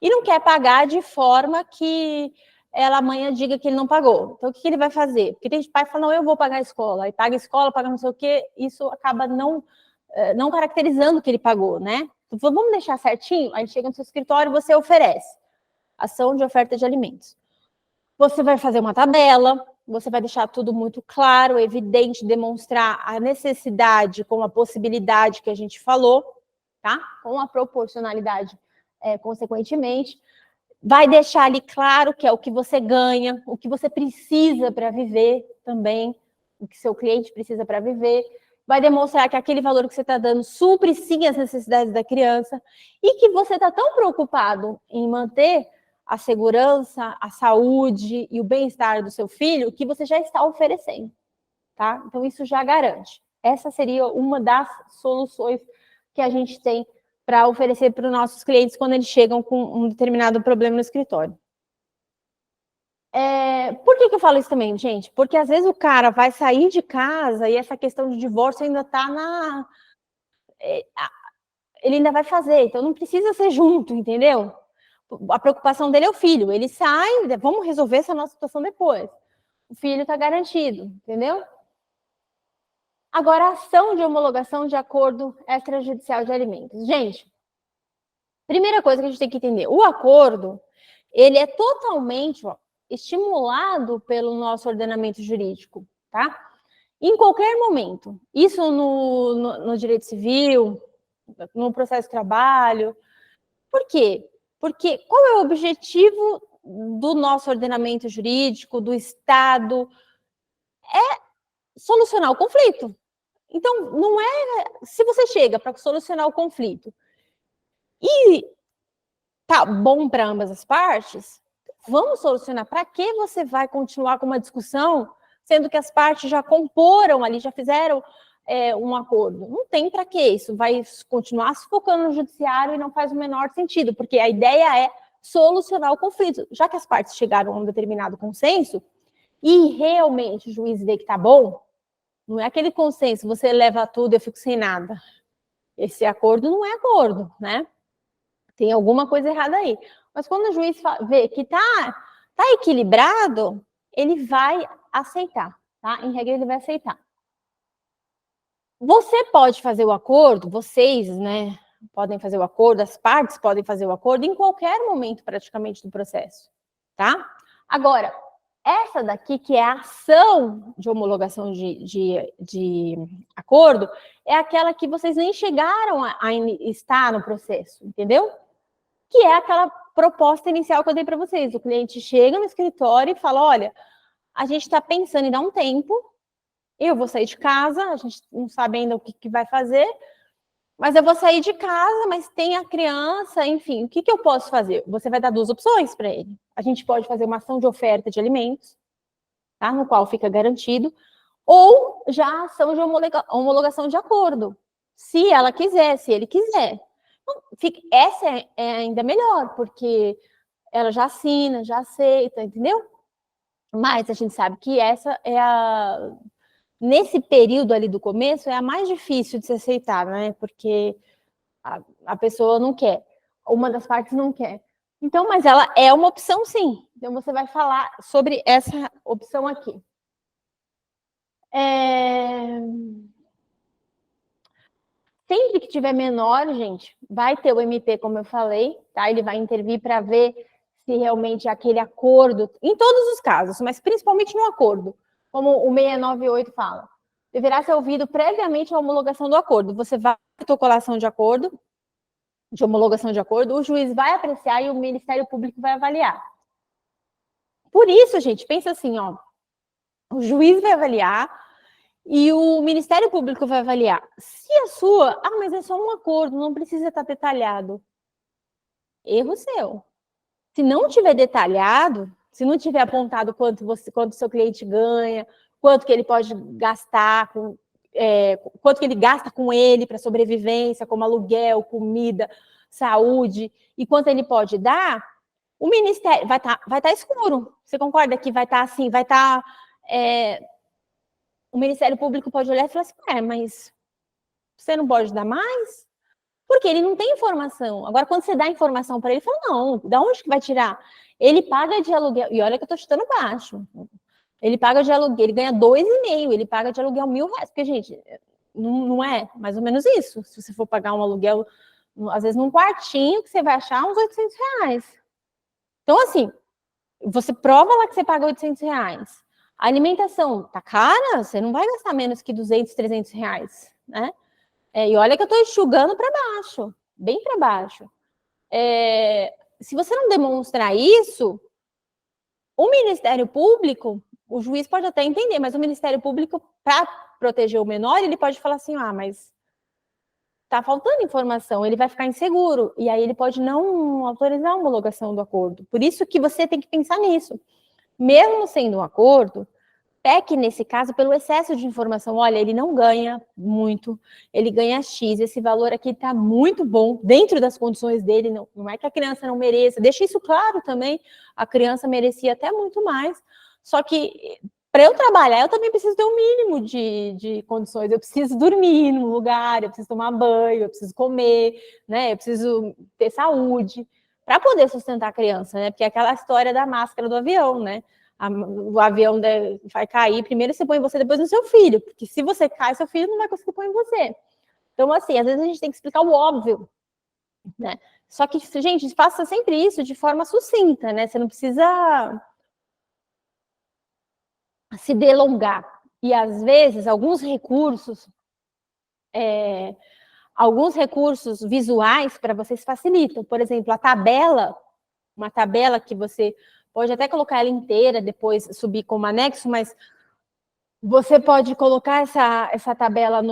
E não quer pagar de forma que ela amanhã diga que ele não pagou. Então, o que ele vai fazer? Porque tem pai que fala, não, eu vou pagar a escola. Aí paga a escola, paga não sei o quê. Isso acaba não caracterizando que ele pagou, né? Então, vamos deixar certinho? Aí chega no seu escritório, você oferece ação de oferta de alimentos. Você vai fazer uma tabela, você vai deixar tudo muito claro, evidente, demonstrar a necessidade com a possibilidade que a gente falou, tá? Com a proporcionalidade, consequentemente. Vai deixar ali claro que é o que você ganha, o que você precisa para viver também, o que seu cliente precisa para viver. Vai demonstrar que aquele valor que você está dando supre sim as necessidades da criança e que você está tão preocupado em manter a segurança, a saúde e o bem-estar do seu filho que você já está oferecendo, tá? Então isso já garante. Essa seria uma das soluções que a gente tem para oferecer para os nossos clientes quando eles chegam com um determinado problema no escritório. Por que eu falo isso também, gente? Porque às vezes o cara vai sair de casa e essa questão de divórcio ainda está na... Ele ainda vai fazer, então não precisa ser junto, entendeu? A preocupação dele é o filho. Ele sai, vamos resolver essa nossa situação depois. O filho está garantido, entendeu? Agora, a ação de homologação de acordo extrajudicial de alimentos. Gente, primeira coisa que a gente tem que entender, o acordo, ele é totalmente estimulado pelo nosso ordenamento jurídico, tá? Em qualquer momento. Isso no direito civil, no processo de trabalho. Por quê? Porque qual é o objetivo do nosso ordenamento jurídico, do Estado? É solucionar o conflito. Então, não é... Se você chega para solucionar o conflito e tá bom para ambas as partes, vamos solucionar. Para que você vai continuar com uma discussão, sendo que as partes já comporam ali, já fizeram um acordo? Não tem para que isso. Vai continuar se focando no judiciário e não faz o menor sentido, porque a ideia é solucionar o conflito. Já que as partes chegaram a um determinado consenso e realmente o juiz vê que tá bom, não é aquele consenso, você leva tudo e eu fico sem nada. Esse acordo não é acordo, né? Tem alguma coisa errada aí. Mas quando o juiz vê que tá equilibrado, ele vai aceitar, tá? Em regra, ele vai aceitar. Você pode fazer o acordo, vocês, né, podem fazer o acordo, as partes podem fazer o acordo em qualquer momento, praticamente, do processo, tá? Agora, essa daqui, que é a ação de homologação de acordo, é aquela que vocês nem chegaram a estar no processo, entendeu? Que é aquela proposta inicial que eu dei para vocês. O cliente chega no escritório e fala, olha, a gente está pensando em dar um tempo, eu vou sair de casa, a gente não sabe ainda o que vai fazer, mas eu vou sair de casa, mas tem a criança, enfim, o que eu posso fazer? Você vai dar duas opções para ele. A gente pode fazer uma ação de oferta de alimentos, tá? No qual fica garantido, ou já a ação de homologação de acordo, se ela quiser, se ele quiser. Essa é ainda melhor, porque ela já assina, já aceita, entendeu? Mas a gente sabe que essa é nesse período ali do começo, é a mais difícil de se aceitar, né? Porque a pessoa não quer, uma das partes não quer. Então, mas ela é uma opção, sim. Então, você vai falar sobre essa opção aqui. Sempre que tiver menor, gente, vai ter o MP, como eu falei, tá? Ele vai intervir para ver se realmente aquele acordo, em todos os casos, mas principalmente no acordo, como o 698 fala, deverá ser ouvido previamente à homologação do acordo. Você vai à protocolação de acordo, de homologação de acordo, o juiz vai apreciar e o Ministério Público vai avaliar. Por isso, gente, pensa assim, ó, o juiz vai avaliar e o Ministério Público vai avaliar. Se a sua, mas é só um acordo, não precisa estar detalhado. Erro seu. Se não tiver detalhado, se não tiver apontado quanto o seu cliente ganha, quanto que ele pode gastar, quanto que ele gasta com ele para sobrevivência, como aluguel, comida, saúde, e quanto ele pode dar, o Ministério vai tá escuro. Você concorda que vai estar assim, o Ministério Público pode olhar e falar assim, mas você não pode dar mais? Porque ele não tem informação. Agora, quando você dá informação para ele, ele fala, não, da onde que vai tirar? Ele paga de aluguel, e olha que eu estou chutando baixo. Ele paga de aluguel, ele ganha 2,5, ele paga de aluguel R$1.000, porque, gente, não é mais ou menos isso. Se você for pagar um aluguel, às vezes num quartinho, que você vai achar uns R$800. Então, assim, você prova lá que você paga R$800. A alimentação tá cara, você não vai gastar menos que R$200, R$300, né? E olha que eu estou enxugando para baixo, bem para baixo. Se você não demonstrar isso, o Ministério Público, o juiz pode até entender, mas o Ministério Público, para proteger o menor, ele pode falar assim, mas está faltando informação, ele vai ficar inseguro, e aí ele pode não autorizar a homologação do acordo. Por isso que você tem que pensar nisso. Mesmo sendo um acordo, PEC, nesse caso, pelo excesso de informação, olha, ele não ganha muito, ele ganha X, esse valor aqui está muito bom, dentro das condições dele, não é que a criança não mereça, deixa isso claro também, a criança merecia até muito mais, só que para eu trabalhar, eu também preciso ter um mínimo de condições, eu preciso dormir num lugar, eu preciso tomar banho, eu preciso comer, né, eu preciso ter saúde, para poder sustentar a criança, né, porque é aquela história da máscara do avião, né, o avião vai cair, primeiro você põe em você, depois no seu filho, porque se você cai, seu filho não vai conseguir pôr em você. Então, assim, às vezes a gente tem que explicar o óbvio, né? Só que, gente, faça sempre isso de forma sucinta, né? Você não precisa se delongar. E, às vezes, alguns recursos visuais para vocês facilitam. Por exemplo, a tabela, uma tabela que você pode até colocar ela inteira, depois subir como anexo, mas você pode colocar essa tabela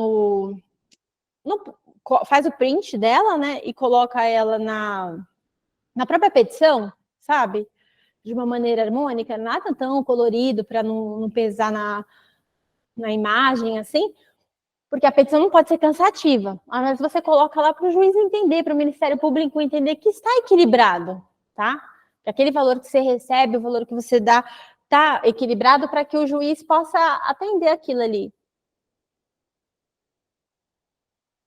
faz o print dela, né? E coloca ela na própria petição, sabe? De uma maneira harmônica, nada tão colorido para não pesar na imagem, assim, porque a petição não pode ser cansativa. Mas você coloca lá para o juiz entender, para o Ministério Público entender que está equilibrado, tá? Que aquele valor que você recebe, o valor que você dá, está equilibrado para que o juiz possa atender aquilo ali.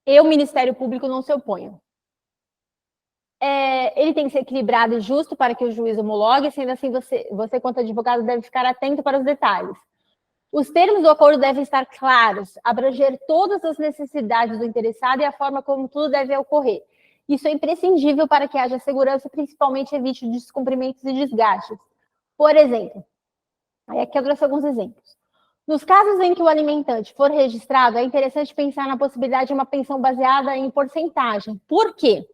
Eu, Ministério Público, não se oponho. Ele tem que ser equilibrado e justo para que o juiz homologue, sendo assim, você quanto advogado, deve ficar atento para os detalhes. Os termos do acordo devem estar claros, abranger todas as necessidades do interessado e a forma como tudo deve ocorrer. Isso é imprescindível para que haja segurança e principalmente evite descumprimentos e desgastes. Por exemplo, aqui eu trouxe alguns exemplos. Nos casos em que o alimentante for registrado, é interessante pensar na possibilidade de uma pensão baseada em porcentagem. Por quê?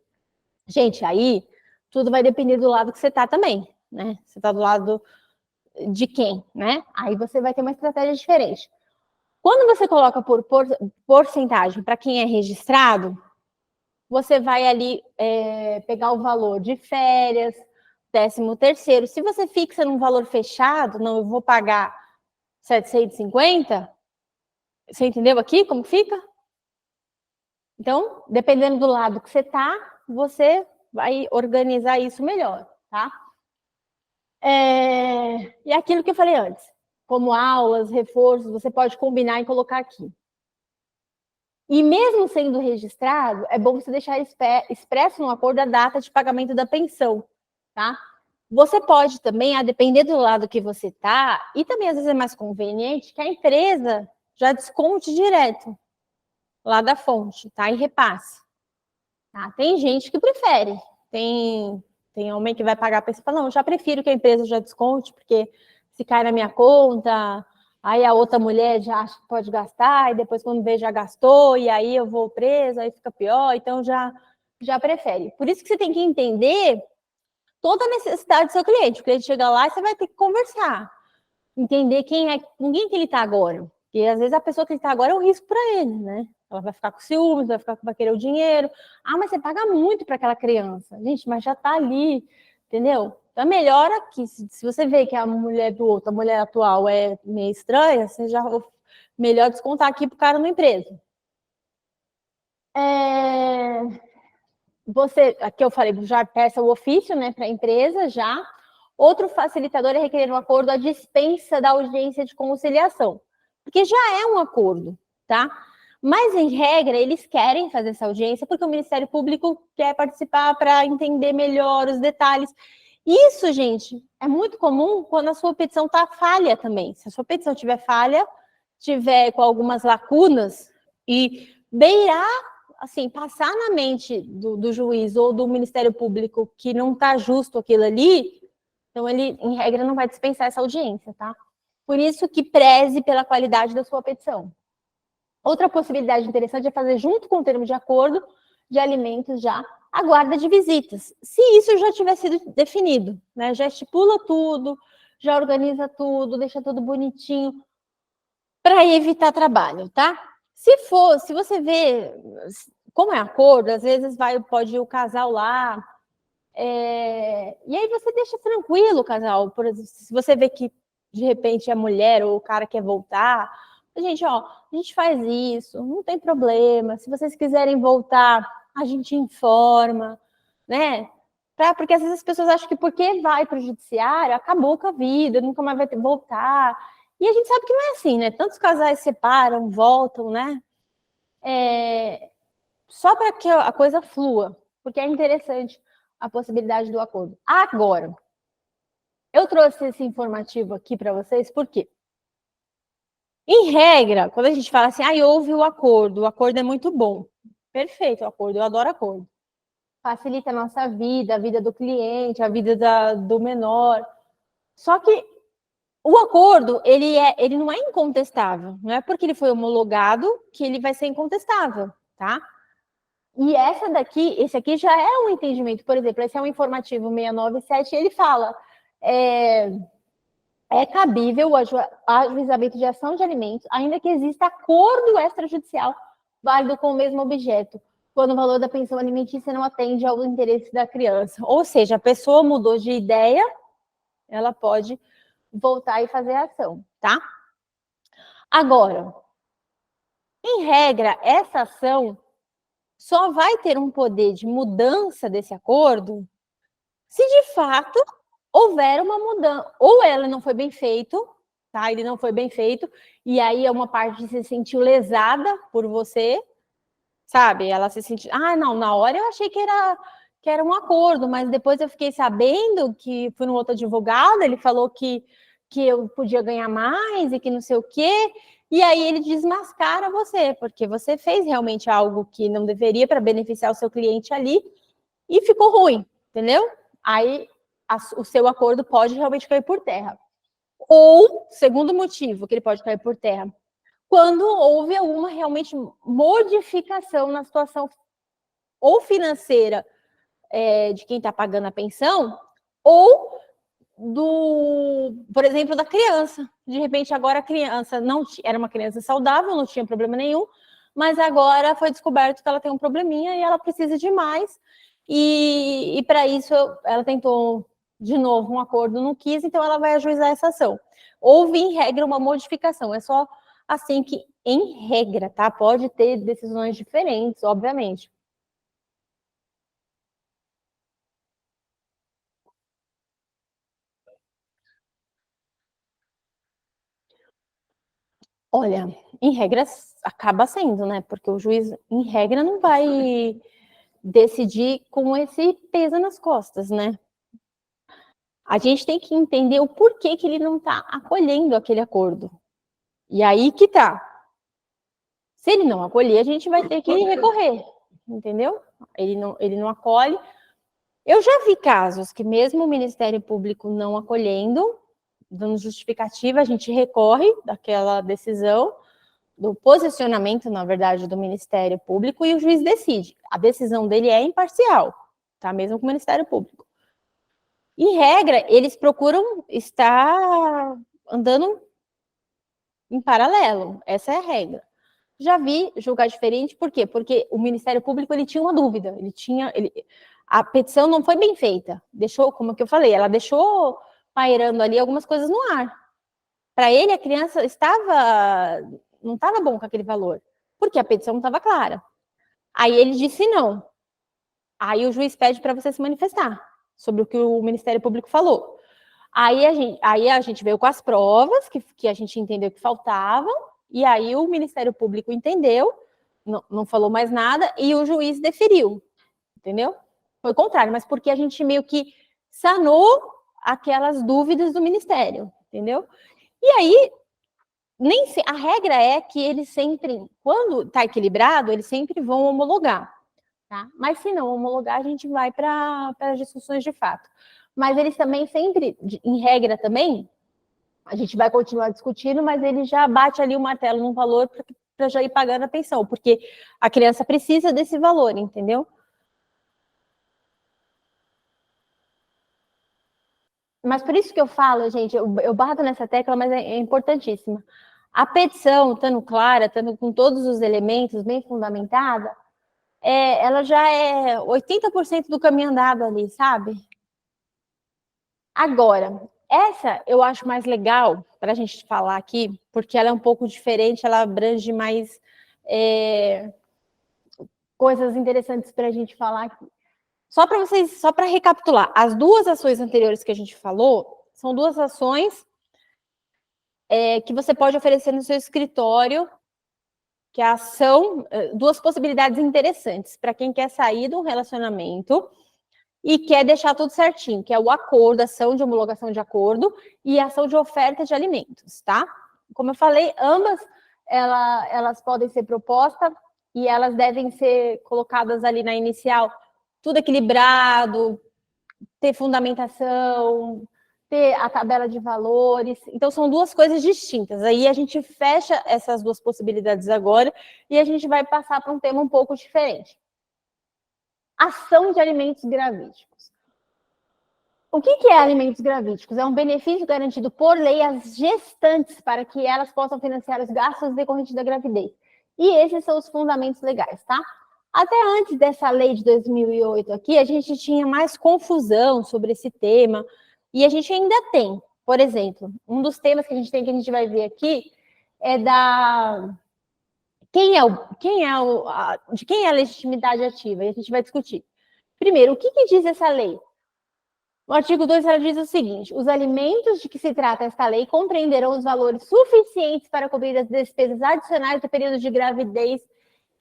Gente, aí tudo vai depender do lado que você está também, né? Você está do lado de quem, né? Aí você vai ter uma estratégia diferente. Quando você coloca por porcentagem para quem é registrado, você vai ali pegar o valor de férias, 13º. Se você fixa num valor fechado, não, eu vou pagar 750, você entendeu aqui como fica? Então, dependendo do lado que você está, você vai organizar isso melhor, tá? E aquilo que eu falei antes, como aulas, reforços, você pode combinar e colocar aqui. E mesmo sendo registrado, é bom você deixar expresso no acordo a data de pagamento da pensão. tá? Você pode também, a depender do lado que você tá, e também às vezes é mais conveniente que a empresa já desconte direto lá da fonte, tá? E repasse. Tá? Tem gente que prefere. Tem homem que vai pagar para isso e fala, não, eu já prefiro que a empresa já desconte, porque se cai na minha conta, aí a outra mulher já acha que pode gastar, e depois quando vê já gastou, e aí eu vou presa, aí fica pior, então já prefere. Por isso que você tem que entender toda a necessidade do seu cliente. O cliente chega lá e você vai ter que conversar, entender com quem que ele está agora. Porque às vezes a pessoa que ele está agora é um risco para ele, né? Ela vai ficar com ciúmes, vai querer o dinheiro. Ah, mas você paga muito para aquela criança. Gente, mas já está ali, entendeu? Então, melhor aqui. Se você vê que a mulher do outro, a mulher atual é meio estranha, você já melhor descontar aqui para o cara na empresa. Você, aqui eu falei, já peça o ofício, né, para a empresa, já. Outro facilitador é requerer um acordo à dispensa da audiência de conciliação, porque já é um acordo, tá? Mas, em regra, eles querem fazer essa audiência porque o Ministério Público quer participar para entender melhor os detalhes. Isso, gente, é muito comum quando a sua petição está falha também. Se a sua petição tiver falha, tiver com algumas lacunas e beirar, assim, passar na mente do juiz ou do Ministério Público que não está justo aquilo ali, então ele, em regra, não vai dispensar essa audiência, tá? Por isso que preze pela qualidade da sua petição. Outra possibilidade interessante é fazer, junto com o termo de acordo de alimentos, já a guarda de visitas. Se isso já tiver sido definido, né? Já estipula tudo, já organiza tudo, deixa tudo bonitinho, para evitar trabalho, tá? Se você vê, como é acordo, às vezes pode ir o casal lá, e aí você deixa tranquilo o casal. Por exemplo, se você vê que de repente a mulher ou o cara quer voltar, a gente faz isso, não tem problema. Se vocês quiserem voltar, a gente informa, né? Porque às vezes as pessoas acham que porque vai para o judiciário, acabou com a vida, nunca mais vai voltar. E a gente sabe que não é assim, né? Tantos casais separam, voltam, né? Só para que a coisa flua, porque é interessante a possibilidade do acordo. Agora, eu trouxe esse informativo aqui para vocês, por quê? Em regra, quando a gente fala assim, houve o acordo é muito bom. Perfeito, o acordo, eu adoro acordo. Facilita a nossa vida, a vida do cliente, a vida do menor. Só que o acordo, ele não é incontestável. Não é porque ele foi homologado que ele vai ser incontestável, tá? E esse aqui já é um entendimento. Por exemplo, esse é um informativo 697, ele fala, é cabível o ajuizamento de ação de alimentos, ainda que exista acordo extrajudicial válido com o mesmo objeto, quando o valor da pensão alimentícia não atende ao interesse da criança. Ou seja, a pessoa mudou de ideia, ela pode voltar e fazer a ação, tá? Agora, em regra, essa ação só vai ter um poder de mudança desse acordo se de fato houver uma mudança. Ou ela não foi bem feito, tá? Ele não foi bem feito, e aí é uma parte se sentiu lesada por você, sabe? Ela se sentiu, não, na hora eu achei que era um acordo, mas depois eu fiquei sabendo que fui no outro advogado, ele falou que eu podia ganhar mais e que não sei o quê, e aí ele desmascara você, porque você fez realmente algo que não deveria para beneficiar o seu cliente ali e ficou ruim, entendeu? Aí o seu acordo pode realmente cair por terra. Ou, segundo motivo que ele pode cair por terra, quando houve alguma realmente modificação na situação ou financeira de quem está pagando a pensão, ou por exemplo, da criança. De repente, agora a criança não era uma criança saudável, não tinha problema nenhum, mas agora foi descoberto que ela tem um probleminha e ela precisa de mais. E para isso, ela tentou de novo um acordo, não quis, então ela vai ajuizar essa ação. Houve, em regra, uma modificação. É só assim que, em regra, tá? Pode ter decisões diferentes, obviamente. Olha, em regra, acaba sendo, né? Porque o juiz, em regra, não vai decidir com esse peso nas costas, né? A gente tem que entender o porquê que ele não está acolhendo aquele acordo. E aí que tá. Se ele não acolher, a gente vai ter que recorrer, entendeu? Ele não acolhe. Eu já vi casos que mesmo o Ministério Público não acolhendo, dando justificativa, a gente recorre daquela decisão, do posicionamento, na verdade, do Ministério Público, e o juiz decide. A decisão dele é imparcial, tá? Mesmo com o Ministério Público. Em regra, eles procuram estar andando em paralelo. Essa é a regra. Já vi julgar diferente, por quê? Porque o Ministério Público ele tinha uma dúvida, a petição não foi bem feita, deixou, como que eu falei, ela deixou pairando ali algumas coisas no ar. Para ele, a criança não estava bom com aquele valor, porque a petição não estava clara. Aí ele disse não. Aí o juiz pede para você se manifestar sobre o que o Ministério Público falou. Aí a gente veio com as provas que a gente entendeu que faltavam, e aí o Ministério Público entendeu, não falou mais nada, e o juiz deferiu, entendeu? Foi o contrário, mas porque a gente meio que sanou aquelas dúvidas do Ministério, entendeu? E aí, a regra é que eles sempre, quando está equilibrado, eles sempre vão homologar, tá? Mas se não homologar, a gente vai para as discussões de fato. Mas eles também sempre, em regra também, a gente vai continuar discutindo, mas ele já bate ali o martelo num valor para já ir pagando a pensão, porque a criança precisa desse valor, entendeu? Mas por isso que eu falo, gente, eu bato nessa tecla, mas é importantíssima. A petição, estando clara, estando com todos os elementos bem fundamentada, ela já é 80% do caminho andado ali, sabe? Agora, essa eu acho mais legal para a gente falar aqui, porque ela é um pouco diferente, ela abrange mais coisas interessantes para a gente falar aqui. Só para recapitular, as duas ações anteriores que a gente falou são duas ações que você pode oferecer no seu escritório, que a ação, duas possibilidades interessantes para quem quer sair de um relacionamento e quer deixar tudo certinho, que é o acordo, ação de homologação de acordo e ação de oferta de alimentos, tá? Como eu falei, ambas elas podem ser propostas e elas devem ser colocadas ali na inicial, tudo equilibrado, ter fundamentação, ter a tabela de valores. Então, são duas coisas distintas. Aí a gente fecha essas duas possibilidades agora e a gente vai passar para um tema um pouco diferente. Ação de alimentos gravídicos. O que é alimentos gravídicos? É um benefício garantido por lei às gestantes para que elas possam financiar os gastos decorrentes da gravidez. E esses são os fundamentos legais, tá? Até antes dessa lei de 2008 aqui, a gente tinha mais confusão sobre esse tema, e a gente ainda tem. Por exemplo, um dos temas que a gente tem, que a gente vai ver aqui, é de quem é a legitimidade ativa, e a gente vai discutir. Primeiro, o que diz essa lei? No artigo 2, ela diz o seguinte: os alimentos de que se trata esta lei compreenderão os valores suficientes para cobrir as despesas adicionais do período de gravidez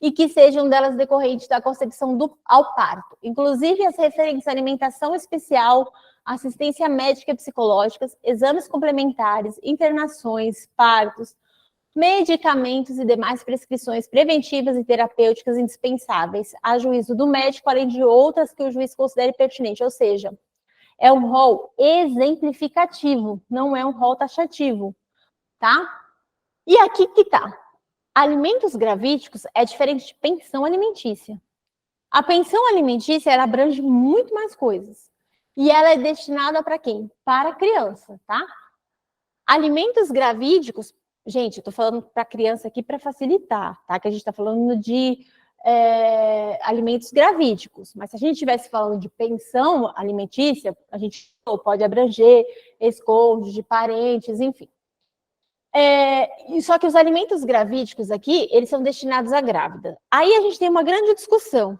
e que sejam delas decorrentes da concepção ao parto, inclusive as referentes à alimentação especial, assistência médica e psicológica, exames complementares, internações, partos, medicamentos e demais prescrições preventivas e terapêuticas indispensáveis, a juízo do médico, além de outras que o juiz considere pertinente, ou seja, é um rol exemplificativo, não é um rol taxativo, tá? E aqui que tá. Alimentos gravídicos é diferente de pensão alimentícia. A pensão alimentícia, ela abrange muito mais coisas. E ela é destinada para quem? Para a criança, tá? Alimentos gravídicos, gente, eu tô falando para criança aqui para facilitar, tá? Que a gente está falando de alimentos gravídicos. Mas se a gente estivesse falando de pensão alimentícia, a gente pode abranger ex-cônjuge, parentes, enfim. Só que os alimentos gravídicos aqui, eles são destinados à grávida. Aí a gente tem uma grande discussão.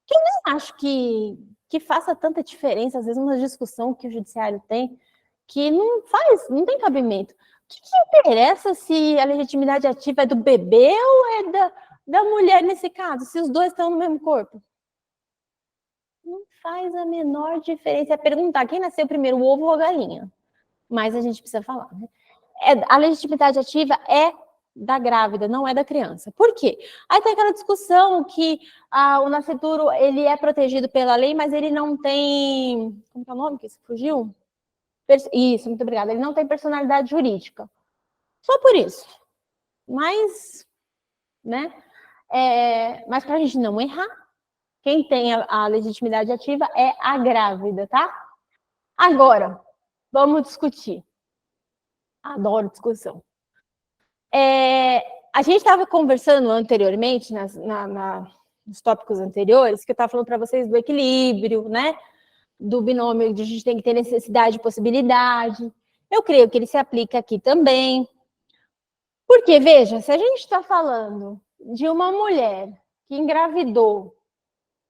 Que eu não acho que faça tanta diferença, às vezes, uma discussão que o judiciário tem, que não tem cabimento. O que interessa se a legitimidade ativa é do bebê ou é da mulher nesse caso, se os dois estão no mesmo corpo? Não faz a menor diferença. É perguntar quem nasceu primeiro, o ovo ou a galinha. Mas a gente precisa falar, né? A legitimidade ativa é da grávida, não é da criança. Por quê? Aí tem aquela discussão que o nascituro ele é protegido pela lei, mas ele não tem... Como que é o nome que fugiu? Isso, muito obrigada. Ele não tem personalidade jurídica. Só por isso. Mas, né? Mas para a gente não errar, quem tem a legitimidade ativa é a grávida, tá? Agora, vamos discutir. Adoro discussão. A gente estava conversando anteriormente, nos tópicos anteriores, que eu estava falando para vocês do equilíbrio, né? Do binômio de a gente tem que ter necessidade e possibilidade. Eu creio que ele se aplica aqui também. Porque, veja, se a gente está falando de uma mulher que engravidou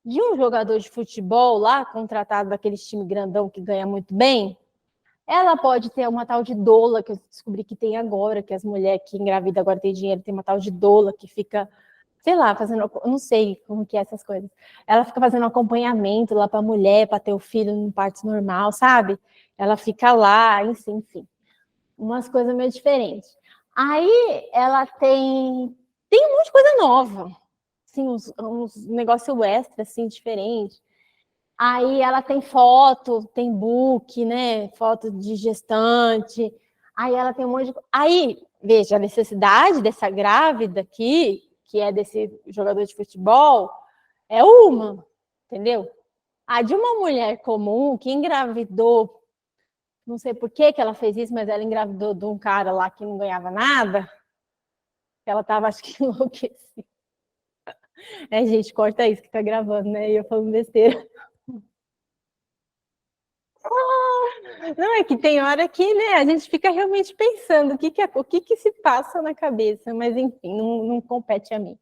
de um jogador de futebol lá, contratado daquele time grandão que ganha muito bem, ela pode ter uma tal de doula, que eu descobri que tem agora, que as mulheres que engravidam agora têm dinheiro, tem uma tal de doula que fica, sei lá, fazendo, eu não sei como que é essas coisas. Ela fica fazendo acompanhamento lá para a mulher, para ter o filho em parto normal, sabe? Ela fica lá, enfim, umas coisas meio diferentes. Aí ela tem um monte de coisa nova, assim, uns negócios extra, assim, diferentes. Aí ela tem foto, tem book, né? Foto de gestante. Aí ela tem um monte de... Aí, veja, a necessidade dessa grávida aqui, que é desse jogador de futebol, é uma, entendeu? A de uma mulher comum que engravidou, não sei por que ela fez isso, mas ela engravidou de um cara lá que não ganhava nada, ela estava, acho que, enlouquecida. Gente, corta isso que tá gravando, né? E eu falando besteira. Não, é que tem hora que, né, a gente fica realmente pensando o que se passa na cabeça, mas enfim, não compete a mim.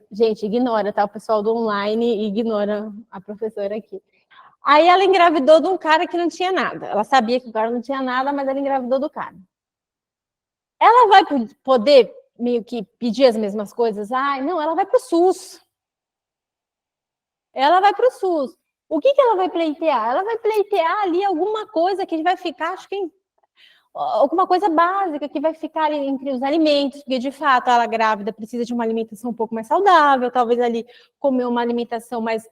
Gente, ignora, tá? O pessoal do online ignora a professora aqui. Aí ela engravidou de um cara que não tinha nada. Ela sabia que o cara não tinha nada, mas ela engravidou do cara. Ela vai poder meio que pedir as mesmas coisas? Não, ela vai para o SUS. Ela vai para o SUS. O que ela vai pleitear? Ela vai pleitear ali alguma coisa que vai ficar, acho que alguma coisa básica que vai ficar ali entre os alimentos, porque de fato ela grávida precisa de uma alimentação um pouco mais saudável, talvez ali comer uma alimentação mais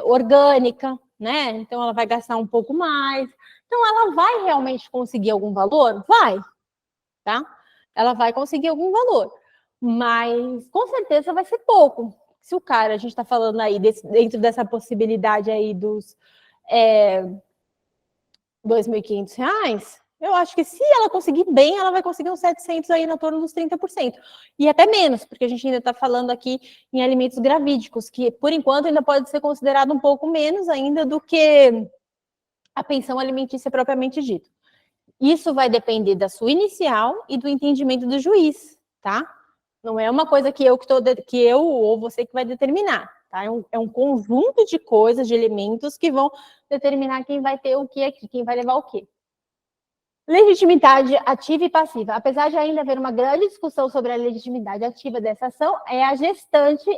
orgânica, né? Então ela vai gastar um pouco mais. Então ela vai realmente conseguir algum valor? Vai, tá? Ela vai conseguir algum valor, mas com certeza vai ser pouco. Se o cara, a gente está falando aí dentro dessa possibilidade aí dos R$2.500, eu acho que se ela conseguir bem, ela vai conseguir uns 700 aí na torno dos 30%. E até menos, porque a gente ainda está falando aqui em alimentos gravídicos, que por enquanto ainda pode ser considerado um pouco menos ainda do que a pensão alimentícia propriamente dita. Isso vai depender da sua inicial e do entendimento do juiz, tá? Não é uma coisa que eu ou você que vai determinar, tá? É um conjunto de coisas, de elementos que vão determinar quem vai ter o que aqui, quem vai levar o quê. Legitimidade ativa e passiva. Apesar de ainda haver uma grande discussão sobre a legitimidade ativa dessa ação, a gestante,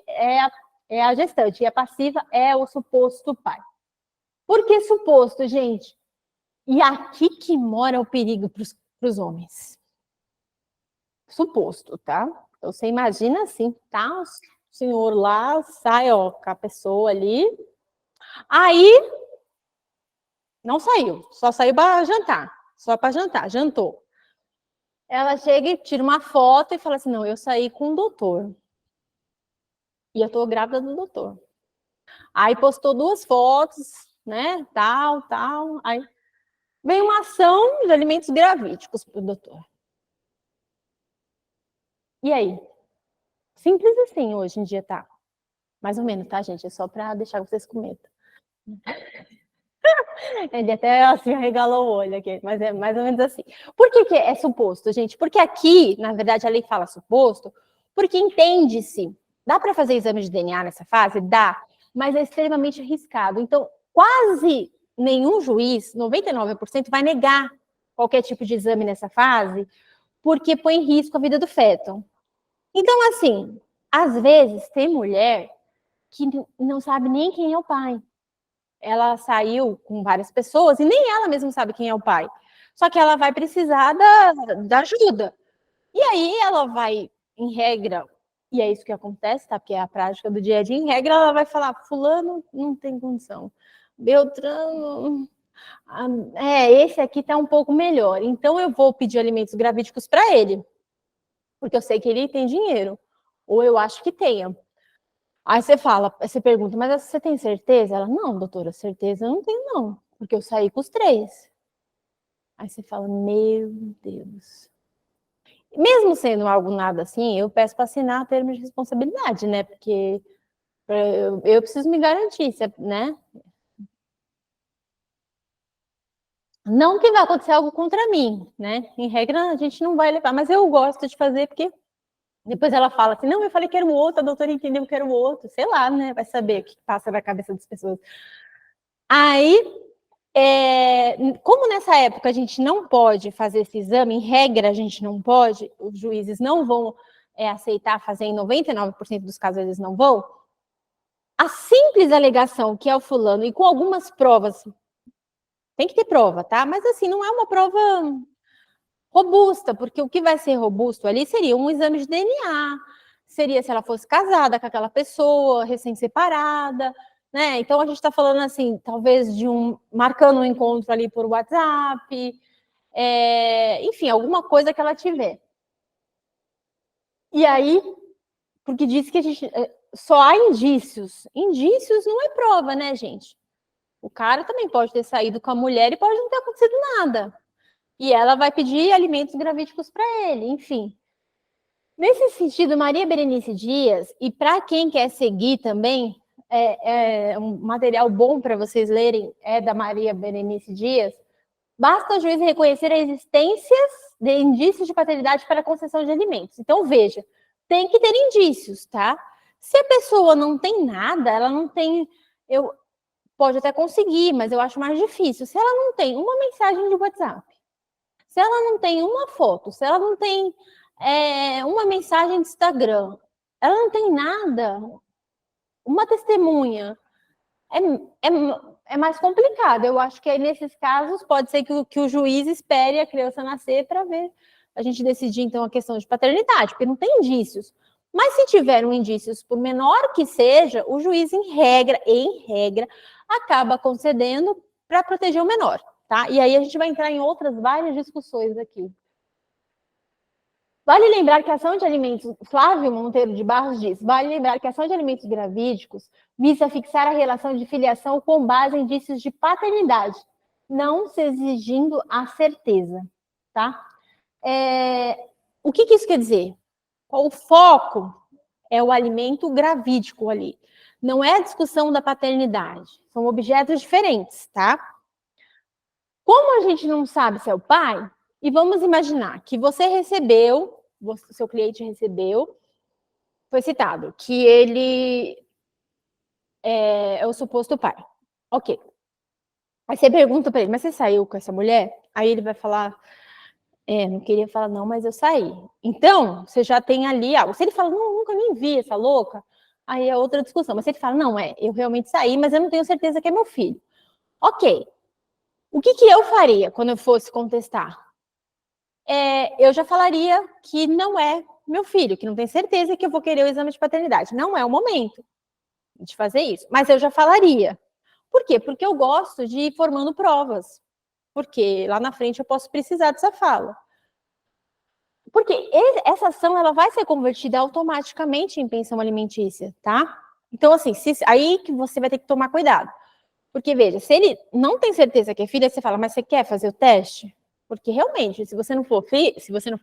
e a passiva é o suposto pai. Por que suposto, gente? E aqui que mora o perigo para os homens. Suposto, tá? Então, você imagina assim, tá? O senhor lá sai, ó, com a pessoa ali. Aí, não saiu, só saiu para jantar. Só para jantar, jantou. Ela chega e tira uma foto e fala assim, não, eu saí com o doutor. E eu tô grávida do doutor. Aí postou 2 fotos, né, tal. Aí vem uma ação de alimentos gravídicos pro doutor. E aí? Simples assim hoje em dia, tá? Mais ou menos, tá, gente? É só para deixar vocês com medo. Ele até assim arregalou o olho aqui, mas é mais ou menos assim. Por que é suposto, gente? Porque aqui, na verdade, a lei fala suposto, porque entende-se. Dá para fazer exame de DNA nessa fase? Dá, mas é extremamente arriscado. Então, quase nenhum juiz, 99%, vai negar qualquer tipo de exame nessa fase, porque põe em risco a vida do feto. Então, assim, às vezes tem mulher que não sabe nem quem é o pai. Ela saiu com várias pessoas e nem ela mesma sabe quem é o pai. Só que ela vai precisar da ajuda. E aí ela vai, em regra, e é isso que acontece, tá? Porque é a prática do dia a dia, em regra, ela vai falar, fulano não tem condição. Beltrano, esse aqui tá um pouco melhor. Então eu vou pedir alimentos gravídicos para ele, porque eu sei que ele tem dinheiro. Ou eu acho que tenha. Aí você pergunta, mas você tem certeza? Ela, não, doutora, certeza eu não tenho, não, porque eu saí com os 3. Aí você fala, meu Deus. Mesmo sendo algo nada assim, eu peço para assinar termos de responsabilidade, né? Porque eu preciso me garantir, né? Não que vai acontecer algo contra mim, né? Em regra, a gente não vai levar, mas eu gosto de fazer porque depois ela fala assim, não, eu falei que era o outro, a doutora entendeu que era o outro, sei lá, né? Vai saber o que passa na cabeça das pessoas. Aí, como nessa época a gente não pode fazer esse exame, em regra a gente não pode, os juízes não vão aceitar fazer, em 99% dos casos eles não vão, a simples alegação que é o fulano, e com algumas provas, tem que ter prova, tá? Mas assim, não é uma prova robusta, porque o que vai ser robusto ali seria um exame de DNA, seria se ela fosse casada com aquela pessoa, recém-separada, né? Então a gente está falando assim, talvez de marcando um encontro ali por WhatsApp, enfim, alguma coisa que ela tiver. E aí, porque diz que a gente só há indícios. Indícios não é prova, né, gente? O cara também pode ter saído com a mulher e pode não ter acontecido nada. E ela vai pedir alimentos gravídicos para ele, enfim. Nesse sentido, Maria Berenice Dias, e para quem quer seguir também, um material bom para vocês lerem é da Maria Berenice Dias, basta o juiz reconhecer a existência de indícios de paternidade para a concessão de alimentos. Então, veja, tem que ter indícios, tá? Se a pessoa não tem nada, ela não tem... Pode até conseguir, mas eu acho mais difícil. Se ela não tem uma mensagem de WhatsApp, se ela não tem uma foto, se ela não tem uma mensagem de Instagram, ela não tem nada, uma testemunha, é mais complicado. Eu acho que aí, nesses casos, pode ser que o juiz espere a criança nascer para ver, a gente decidir, então, a questão de paternidade, porque não tem indícios. Mas se tiveram indícios, por menor que seja, o juiz, em regra, acaba concedendo para proteger o menor, tá? E aí a gente vai entrar em outras várias discussões aqui. Vale lembrar que a ação de alimentos, Flávio Monteiro de Barros diz, vale lembrar que a ação de alimentos gravídicos visa fixar a relação de filiação com base em indícios de paternidade, não se exigindo a certeza, tá? O que isso quer dizer? O foco é o alimento gravídico ali. Não é a discussão da paternidade. São objetos diferentes, tá? Como a gente não sabe se é o pai, e vamos imaginar que você recebeu, seu cliente recebeu, foi citado, que ele é o suposto pai. Ok. Aí você pergunta para ele, mas você saiu com essa mulher? Aí ele vai falar, não queria falar não, mas eu saí. Então, você já tem ali algo. Se ele fala, não, nunca nem vi essa louca, aí é outra discussão. Mas se ele fala, não, eu realmente saí, mas eu não tenho certeza que é meu filho. Ok. O que eu faria quando eu fosse contestar? Eu já falaria que não é meu filho, que não tem certeza que eu vou querer o exame de paternidade. Não é o momento de fazer isso. Mas eu já falaria. Por quê? Porque eu gosto de ir formando provas. Porque lá na frente eu posso precisar dessa fala. Porque essa ação ela vai ser convertida automaticamente em pensão alimentícia, tá? Então, assim, aí que você vai ter que tomar cuidado. Porque, veja, se ele não tem certeza que é filho, você fala, mas você quer fazer o teste? Porque, realmente, se você não for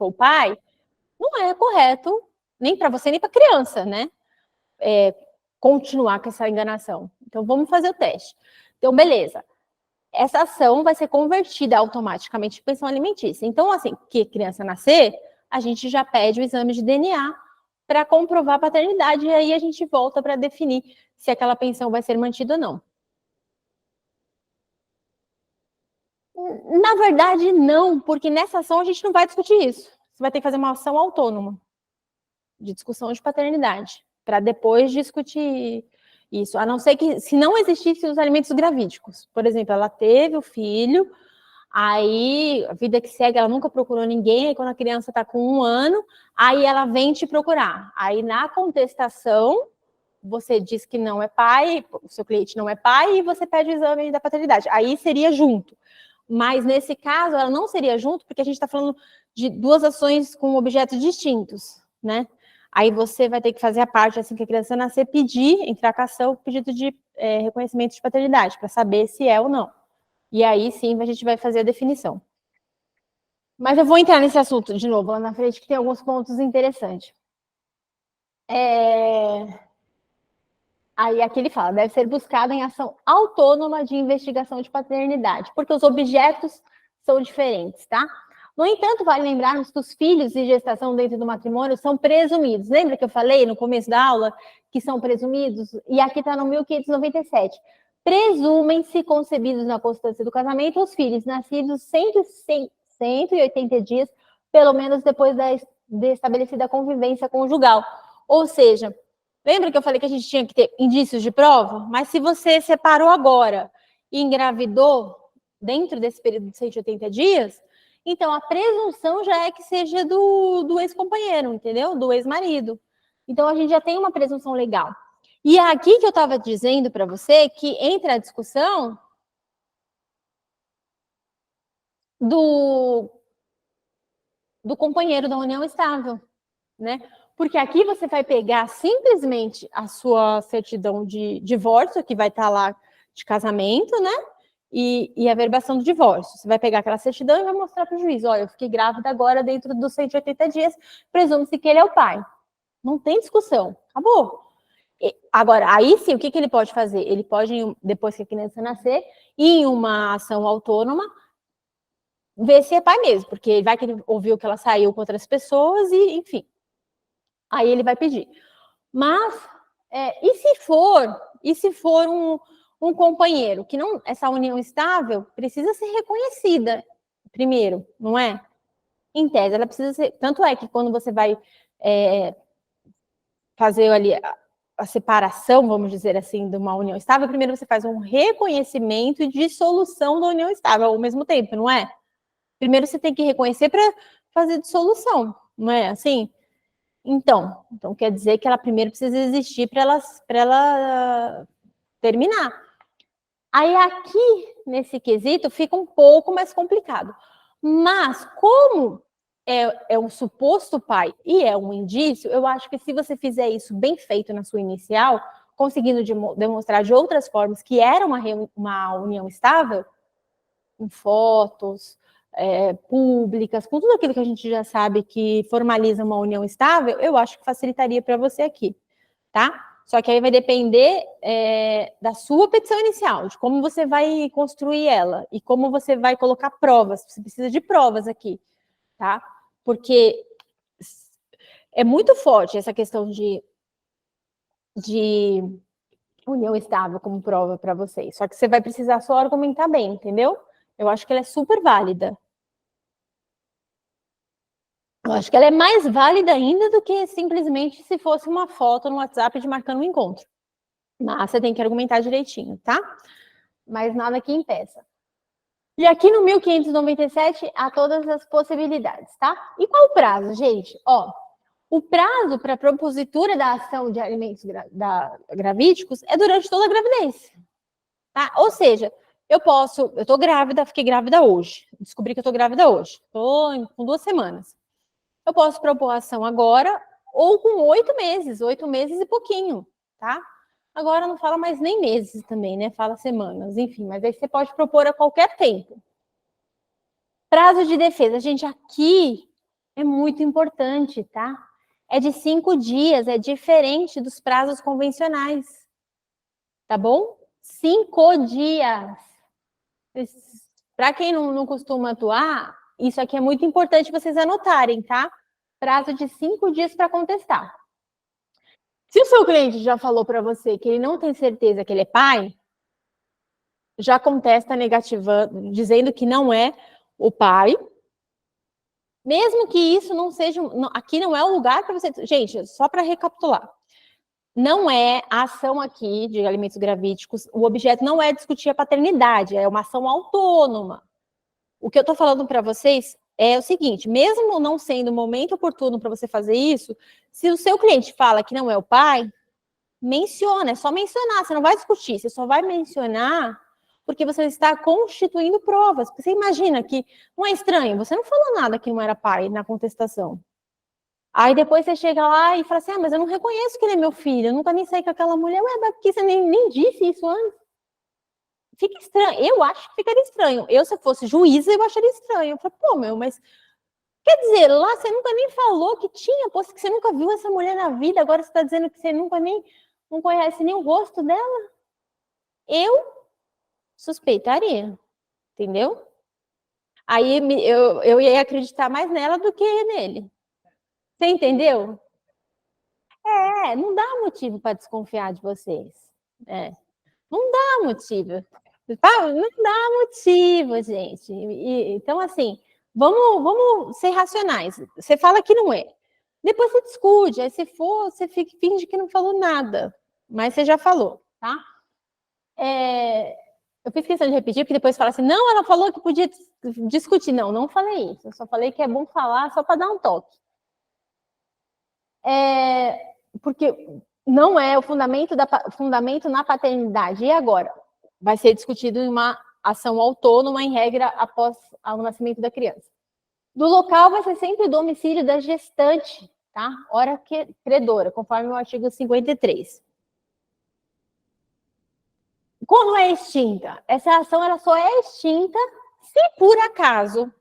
o pai, não é correto, nem para você, nem para a criança, né? Continuar com essa enganação. Então, vamos fazer o teste. Então, beleza. Essa ação vai ser convertida automaticamente em pensão alimentícia. Então, assim, que a criança nascer, a gente já pede o exame de DNA para comprovar a paternidade e aí a gente volta para definir se aquela pensão vai ser mantida ou não. Na verdade, não, porque nessa ação a gente não vai discutir isso. Você vai ter que fazer uma ação autônoma de discussão de paternidade, para depois discutir Isso, a não ser que, se não existissem os alimentos gravídicos. Por exemplo, ela teve o filho, aí a vida que segue, ela nunca procurou ninguém, aí quando a criança está com 1 ano, aí ela vem te procurar. Aí na contestação, você diz que não é pai, o seu cliente não é pai, e você pede o exame da paternidade. Aí seria junto. Mas nesse caso, ela não seria junto, porque a gente está falando de 2 ações com objetos distintos, né? Aí você vai ter que fazer a parte, assim que a criança nascer, pedir, entrar com a ação, pedido de reconhecimento de paternidade, para saber se é ou não. E aí sim a gente vai fazer a definição. Mas eu vou entrar nesse assunto de novo lá na frente, que tem alguns pontos interessantes. Aí aqui ele fala, deve ser buscado em ação autônoma de investigação de paternidade, porque os objetos são diferentes, tá? No entanto, vale lembrarmos que os filhos de gestação dentro do matrimônio são presumidos. Lembra que eu falei no começo da aula que são presumidos? E aqui está no 1597. Presumem-se concebidos na constância do casamento os filhos nascidos 180 dias, pelo menos depois de estabelecida a convivência conjugal. Ou seja, lembra que eu falei que a gente tinha que ter indícios de prova? Mas se você separou agora e engravidou dentro desse período de 180 dias, então a presunção já é que seja do ex-companheiro, entendeu? Do ex-marido. Então a gente já tem uma presunção legal. E é aqui que eu estava dizendo para você que entra a discussão do companheiro da união estável, né? Porque aqui você vai pegar simplesmente a sua certidão de divórcio, que vai estar lá de casamento, né? E a verbação do divórcio. Você vai pegar aquela certidão e vai mostrar para o juiz, olha, eu fiquei grávida agora dentro dos 180 dias, presume-se que ele é o pai. Não tem discussão, acabou. Agora, aí sim, o que ele pode fazer? Ele pode, depois que a criança nascer, ir em uma ação autônoma, ver se é pai mesmo, porque vai que ele ouviu que ela saiu com outras pessoas e, enfim. Aí ele vai pedir. Mas, e se for um companheiro, que não, essa união estável precisa ser reconhecida primeiro, não é? Em tese, ela precisa ser. Tanto é que quando você vai fazer ali a separação, vamos dizer assim, de uma união estável, primeiro você faz um reconhecimento e dissolução da união estável ao mesmo tempo, não é? Primeiro você tem que reconhecer para fazer dissolução, não é assim? Então quer dizer que ela primeiro precisa existir para ela terminar. Aí aqui, nesse quesito, fica um pouco mais complicado. Mas como é um suposto pai e é um indício, eu acho que se você fizer isso bem feito na sua inicial, conseguindo demonstrar de outras formas que era uma união estável, com fotos públicas, com tudo aquilo que a gente já sabe que formaliza uma união estável, eu acho que facilitaria para você aqui, tá? Só que aí vai depender da sua petição inicial, de como você vai construir ela e como você vai colocar provas. Você precisa de provas aqui, tá? Porque é muito forte essa questão de união estável como prova para vocês. Só que você vai precisar só argumentar bem, entendeu? Eu acho que ela é super válida. Eu acho que ela é mais válida ainda do que simplesmente se fosse uma foto no WhatsApp de marcando um encontro. Mas você tem que argumentar direitinho, tá? Mas nada que impeça. E aqui no 1597 há todas as possibilidades, tá? E qual o prazo, gente? Ó, o prazo para a propositura da ação de alimentos gravídicos é durante toda a gravidez, tá? Ou seja, eu tô grávida, fiquei grávida hoje, descobri que eu tô grávida hoje, tô com 2 semanas. Eu posso propor a ação agora ou com 8 meses e pouquinho, tá? Agora não fala mais nem meses também, né? Fala semanas, enfim, mas aí você pode propor a qualquer tempo. Prazo de defesa, gente, aqui é muito importante, tá? É de 5 dias, é diferente dos prazos convencionais, tá bom? 5 dias. Para quem não costuma atuar, isso aqui é muito importante vocês anotarem, tá? Prazo de 5 dias para contestar. Se o seu cliente já falou para você que ele não tem certeza que ele é pai, já contesta negativando, dizendo que não é o pai. Mesmo que isso não seja... Aqui não é o lugar para você... Gente, só para recapitular. não é a ação aqui de alimentos gravídicos, o objeto não é discutir a paternidade, é uma ação autônoma. O que eu estou falando para vocês é o seguinte, mesmo não sendo o momento oportuno para você fazer isso, se o seu cliente fala que não é o pai, menciona, é só mencionar, você não vai discutir, você só vai mencionar porque você está constituindo provas. Você imagina que não é estranho, você não falou nada que não era pai na contestação. Aí depois você chega lá e fala assim, mas eu não reconheço que ele é meu filho, eu nunca nem saí com aquela mulher. Ué, mas por que você nem disse isso antes? Fica estranho, eu acho que ficaria estranho. Eu, se eu fosse juíza, eu acharia estranho. Eu falei, mas quer dizer, lá você nunca nem falou que tinha, posto que você nunca viu essa mulher na vida, agora você está dizendo que você nunca nem não conhece nem o rosto dela? Eu suspeitaria, entendeu? Aí eu ia acreditar mais nela do que nele. Você entendeu? Não dá motivo para desconfiar de vocês. Não dá motivo. Não dá motivo, gente. Então, assim, vamos ser racionais. Você fala que não é. Depois você discute. Aí, se for, você finge que não falou nada. Mas você já falou, tá? Eu fiz questão de repetir, porque depois fala assim, não, ela falou que podia discutir. Não falei isso. Eu só falei que é bom falar só para dar um toque. Porque não é o fundamento na paternidade. E agora? Vai ser discutido em uma ação autônoma, em regra, após o nascimento da criança. Do local vai ser sempre o domicílio da gestante, tá? Hora credora, conforme o artigo 53. Quando é extinta? Essa ação ela só é extinta se por acaso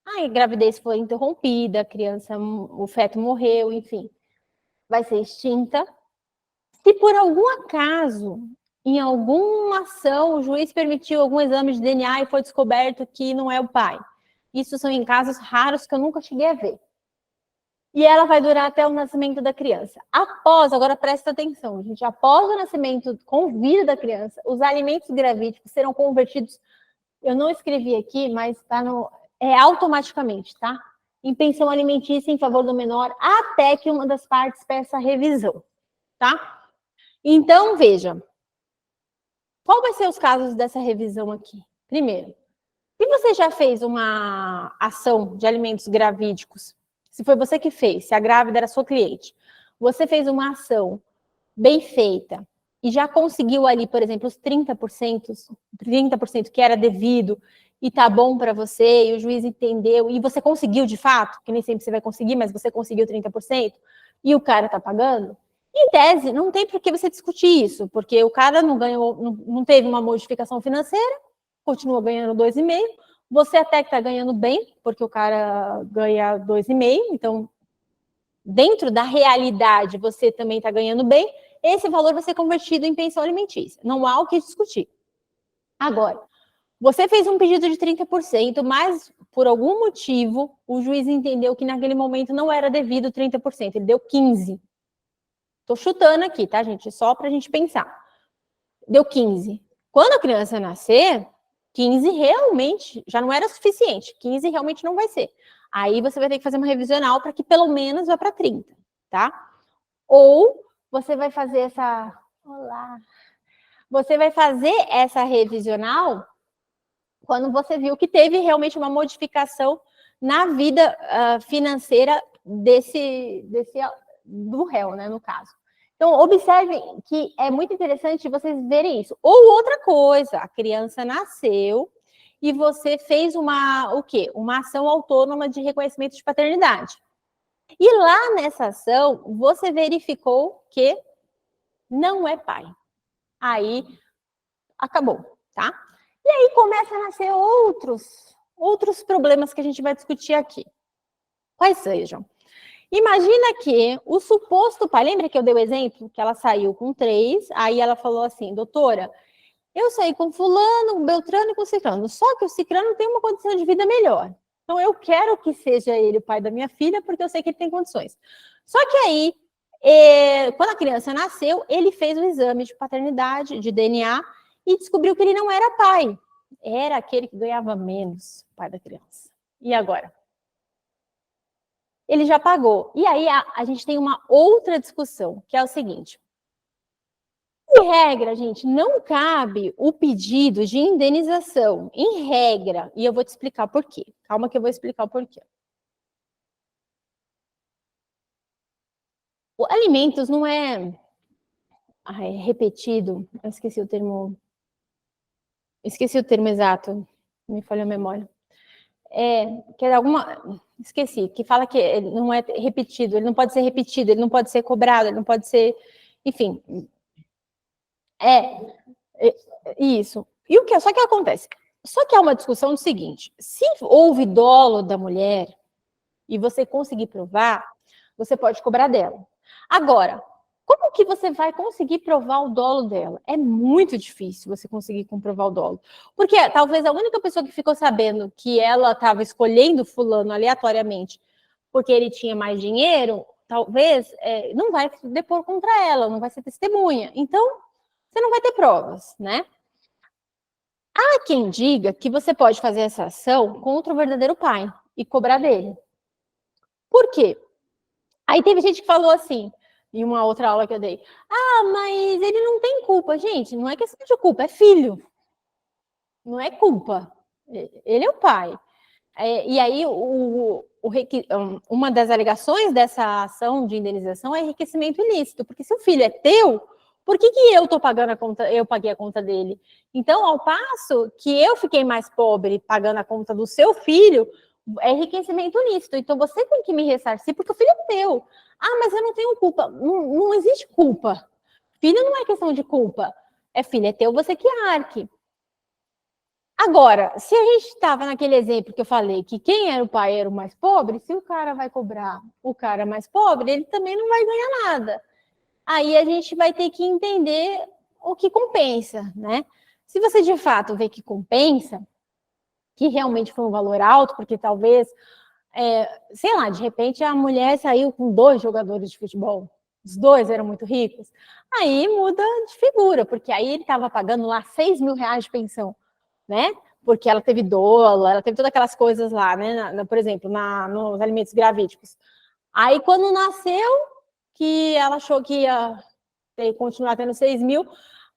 a gravidez foi interrompida, a criança, o feto morreu, enfim, vai ser extinta. Se por algum acaso, em alguma ação, o juiz permitiu algum exame de DNA e foi descoberto que não é o pai. Isso são em casos raros que eu nunca cheguei a ver. E ela vai durar até o nascimento da criança. Agora presta atenção, gente, após o nascimento com vida da criança, os alimentos gravídicos serão convertidos, eu não escrevi aqui, mas está automaticamente, tá? Em pensão alimentícia em favor do menor, até que uma das partes peça revisão, tá? Então, veja, qual vai ser os casos dessa revisão aqui? Primeiro, se você já fez uma ação de alimentos gravídicos, se foi você que fez, se a grávida era sua cliente, você fez uma ação bem feita e já conseguiu ali, por exemplo, os 30% que era devido e tá bom para você, e o juiz entendeu, e você conseguiu de fato, que nem sempre você vai conseguir, mas você conseguiu 30%, e o cara tá pagando, em tese, não tem por que você discutir isso, porque o cara não ganhou, não teve uma modificação financeira, continua ganhando 2,5, você até que está ganhando bem, porque o cara ganha 2,5, então, dentro da realidade, você também está ganhando bem, esse valor vai ser convertido em pensão alimentícia. Não há o que discutir. Agora, você fez um pedido de 30%, mas, por algum motivo, o juiz entendeu que naquele momento não era devido 30%, ele deu 15%. Estou chutando aqui, tá, gente? Só para a gente pensar. Deu 15%. Quando a criança nascer, 15 realmente já não era suficiente. 15 realmente não vai ser. Aí você vai ter que fazer uma revisional para que pelo menos vá para 30, tá? Ou você vai fazer essa... Olá! Você vai fazer essa revisional quando você viu que teve realmente uma modificação na vida financeira do réu, né, no caso. Então, observem que é muito interessante vocês verem isso. Ou outra coisa, a criança nasceu e você fez uma ação autônoma de reconhecimento de paternidade. E lá nessa ação, você verificou que não é pai. Aí, acabou, tá? E aí começam a nascer outros problemas que a gente vai discutir aqui. Quais sejam? Imagina que o suposto pai, lembra que eu dei o exemplo? Que ela saiu com 3, aí ela falou assim, doutora, eu saí com fulano, Beltrano e com ciclano, só que o ciclano tem uma condição de vida melhor. Então eu quero que seja ele o pai da minha filha, porque eu sei que ele tem condições. Só que aí, quando a criança nasceu, ele fez o exame de paternidade, de DNA, e descobriu que ele não era pai. Era aquele que ganhava menos, pai da criança. E agora? ele já pagou. E aí a gente tem uma outra discussão, que é o seguinte. Em regra, gente, não cabe o pedido de indenização. Em regra, e eu vou te explicar por quê. Calma que eu vou explicar o porquê. O alimentos não é, repetido, eu esqueci o termo exato, me falha a memória. Que é esqueci, que fala que ele não é repetido, ele não pode ser repetido, ele não pode ser cobrado, ele não pode ser, enfim. Isso. E só que acontece? Só que há uma discussão do seguinte: se houve dolo da mulher e você conseguir provar, você pode cobrar dela. Agora, como que você vai conseguir provar o dolo dela? É muito difícil você conseguir comprovar o dolo. Porque talvez a única pessoa que ficou sabendo que ela estava escolhendo fulano aleatoriamente porque ele tinha mais dinheiro, talvez não vai depor contra ela, não vai ser testemunha. Então, você não vai ter provas, né? Há quem diga que você pode fazer essa ação contra o verdadeiro pai e cobrar dele. Por quê? Aí teve gente que falou assim, em uma outra aula que eu dei, mas ele não tem culpa. Gente, não é questão de culpa, é filho. Não é culpa. Ele é o pai. E aí, uma das alegações dessa ação de indenização é enriquecimento ilícito, porque se o filho é teu, por que eu estou pagando a conta, eu paguei a conta dele? Então, ao passo que eu fiquei mais pobre pagando a conta do seu filho, é enriquecimento ilícito. Então, você tem que me ressarcir, porque o filho é teu. Mas eu não tenho culpa. Não, não existe culpa. Filho não é questão de culpa. Filho é teu, você que arque. Agora, se a gente estava naquele exemplo que eu falei, que quem era o pai era o mais pobre, se o cara vai cobrar o cara mais pobre, ele também não vai ganhar nada. Aí a gente vai ter que entender o que compensa, né? Se você de fato vê que compensa, que realmente foi um valor alto, porque talvez, sei lá, de repente a mulher saiu com 2 jogadores de futebol, os 2 eram muito ricos, aí muda de figura, porque aí ele estava pagando lá 6 mil reais de pensão, né? Porque ela teve dolo, ela teve todas aquelas coisas lá, né? Por exemplo, nos alimentos gravídicos. Aí, quando nasceu, que ela achou que ia continuar tendo 6 mil,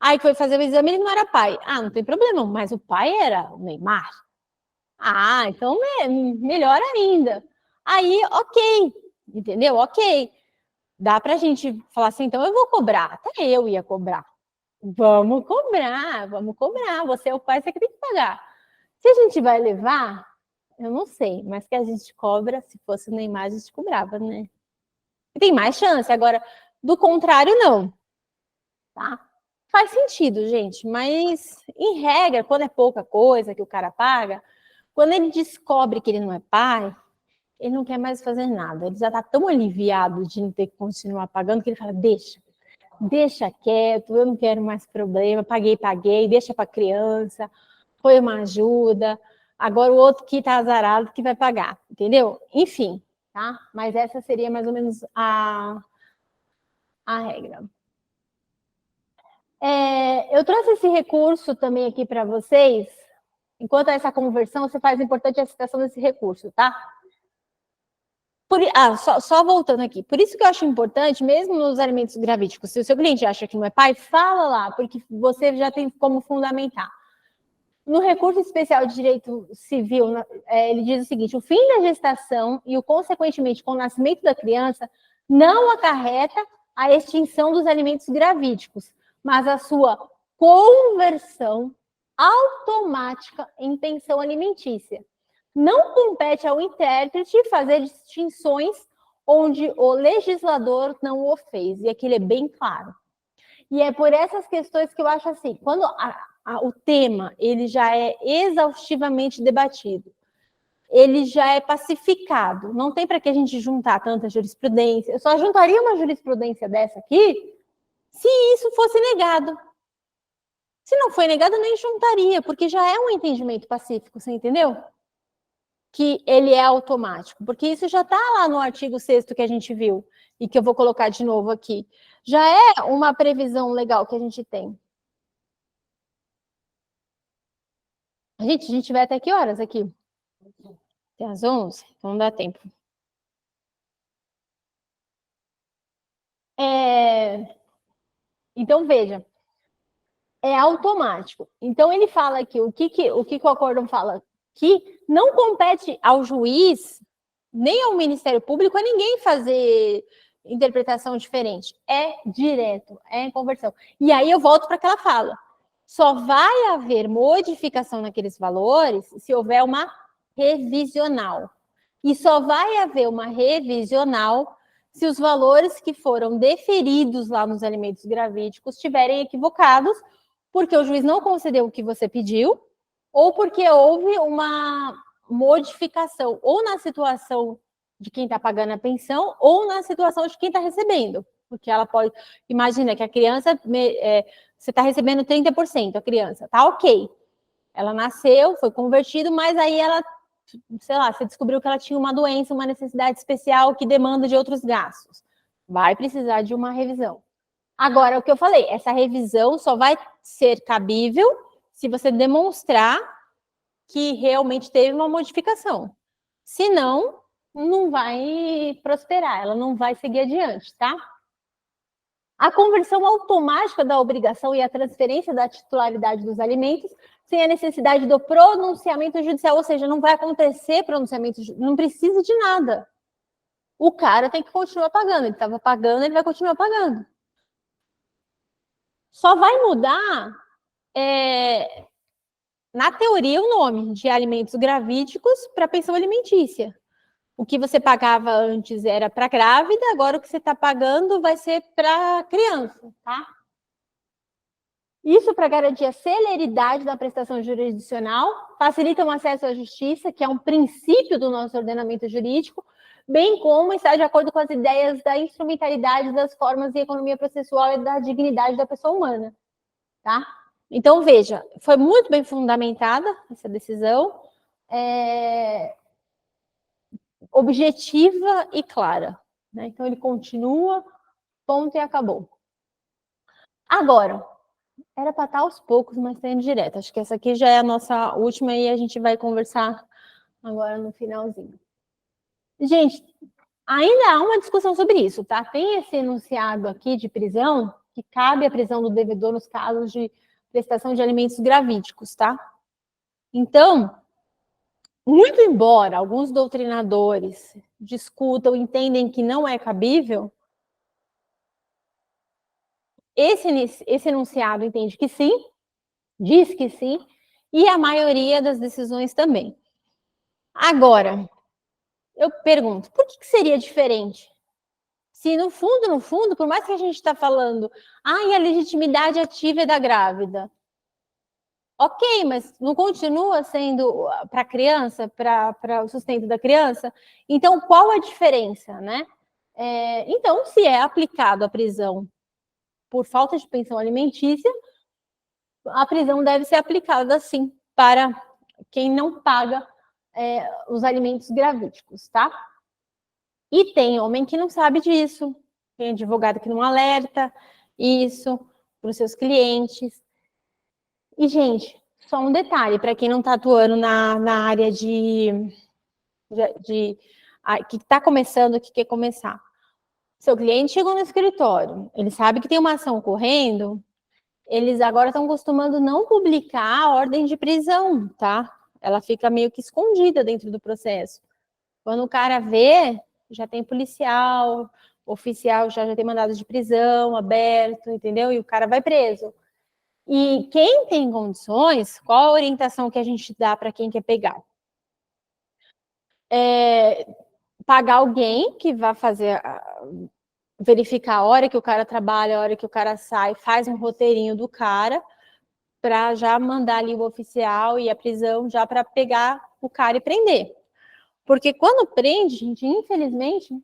aí foi fazer o exame, ele não era pai. Não tem problema, mas o pai era o Neymar. Então melhor ainda. Aí, ok, entendeu? Ok. Dá pra gente falar assim, então eu vou cobrar. Até eu ia cobrar. Vamos cobrar, vamos cobrar. Você é o pai, você que tem que pagar. Se a gente vai levar, eu não sei, mas que a gente cobra, se fosse o Neymar, a gente cobrava, né? E tem mais chance. Agora, do contrário, não. Tá? Faz sentido, gente, mas em regra, quando é pouca coisa que o cara paga, quando ele descobre que ele não é pai, ele não quer mais fazer nada. Ele já tá tão aliviado de não ter que continuar pagando que ele fala: deixa quieto, eu não quero mais problema, paguei, deixa para criança, foi uma ajuda, agora o outro que está azarado que vai pagar, entendeu? Enfim, tá? Mas essa seria mais ou menos a regra. Eu trouxe esse recurso também aqui para vocês. Enquanto essa conversão, você faz importante a citação desse recurso, tá? Só voltando aqui. Por isso que eu acho importante, mesmo nos alimentos gravídicos, se o seu cliente acha que não é pai, fala lá, porque você já tem como fundamentar. No recurso especial de direito civil, ele diz o seguinte: o fim da gestação e o consequentemente com o nascimento da criança não acarreta a extinção dos alimentos gravídicos, mas a sua conversão automática em pensão alimentícia. Não compete ao intérprete fazer distinções onde o legislador não o fez. E aqui ele é bem claro. E é por essas questões que eu acho assim, quando o tema ele já é exaustivamente debatido, ele já é pacificado, não tem para que a gente juntar tanta jurisprudência. Eu só juntaria uma jurisprudência dessa aqui se isso fosse negado. Se não foi negado, nem juntaria, porque já é um entendimento pacífico, você entendeu? Que ele é automático, porque isso já está lá no artigo 6º que a gente viu, e que eu vou colocar de novo aqui. Já é uma previsão legal que a gente tem. A gente vai até que horas aqui? Até às 11? Então não dá tempo. Então, veja, é automático. Então, ele fala aqui, o que o acórdão fala? Que não compete ao juiz, nem ao Ministério Público, a ninguém fazer interpretação diferente. É direto, é conversão. E aí eu volto para aquela fala. Só vai haver modificação naqueles valores se houver uma revisional. E só vai haver uma revisional se os valores que foram deferidos lá nos alimentos gravídicos estiverem equivocados, porque o juiz não concedeu o que você pediu, ou porque houve uma modificação, ou na situação de quem está pagando a pensão, ou na situação de quem está recebendo. Porque ela pode... Imagina que a criança... você está recebendo 30%, a criança. Tá ok. Ela nasceu, foi convertido, mas aí ela... sei lá, você descobriu que ela tinha uma doença, uma necessidade especial que demanda de outros gastos. Vai precisar de uma revisão. Agora, o que eu falei, essa revisão só vai ser cabível se você demonstrar que realmente teve uma modificação. Senão, não vai prosperar, ela não vai seguir adiante, tá? A conversão automática da obrigação e a transferência da titularidade dos alimentos sem a necessidade do pronunciamento judicial, ou seja, não vai acontecer pronunciamento, não precisa de nada. O cara tem que continuar pagando, ele estava pagando, ele vai continuar pagando. Só vai mudar, na teoria, o nome de alimentos gravídicos para pensão alimentícia. O que você pagava antes era para grávida, agora o que você está pagando vai ser para criança, tá? Isso para garantir a celeridade da prestação jurisdicional, facilita o acesso à justiça, que é um princípio do nosso ordenamento jurídico, bem como está de acordo com as ideias da instrumentalidade das formas de economia processual e da dignidade da pessoa humana, tá? Então, veja, foi muito bem fundamentada essa decisão, objetiva e clara, né? Então, ele continua, ponto e acabou. Agora, era para estar aos poucos, mas está indo direto. Acho que essa aqui já é a nossa última e a gente vai conversar agora no finalzinho. Gente, ainda há uma discussão sobre isso, tá? Tem esse enunciado aqui de prisão, que cabe a prisão do devedor nos casos de prestação de alimentos gravídicos, tá? Então, muito embora alguns doutrinadores discutam, entendem que não é cabível, esse enunciado entende que sim, diz que sim, e a maioria das decisões também. Agora, eu pergunto, por que seria diferente? Se no fundo, por mais que a gente está falando, e a legitimidade ativa é da grávida. Ok, mas não continua sendo para a criança, para o sustento da criança? Então, qual a diferença, né? Então, se é aplicado a prisão por falta de pensão alimentícia, a prisão deve ser aplicada, sim, para quem não paga os alimentos gravídicos, tá? E tem homem que não sabe disso, tem advogado que não alerta isso para os seus clientes. E, gente, só um detalhe, para quem não está atuando na área que está começando, que quer começar. Seu cliente chegou no escritório, ele sabe que tem uma ação ocorrendo, eles agora estão costumando não publicar a ordem de prisão, tá? Ela fica meio que escondida dentro do processo. Quando o cara vê, já tem policial, oficial já tem mandado de prisão aberto, entendeu? E o cara vai preso. E quem tem condições, qual a orientação que a gente dá para quem quer pegar? Pagar alguém que vá verificar a hora que o cara trabalha, a hora que o cara sai, faz um roteirinho do cara, para já mandar ali o oficial e a prisão já para pegar o cara e prender. Porque quando prende, gente, infelizmente,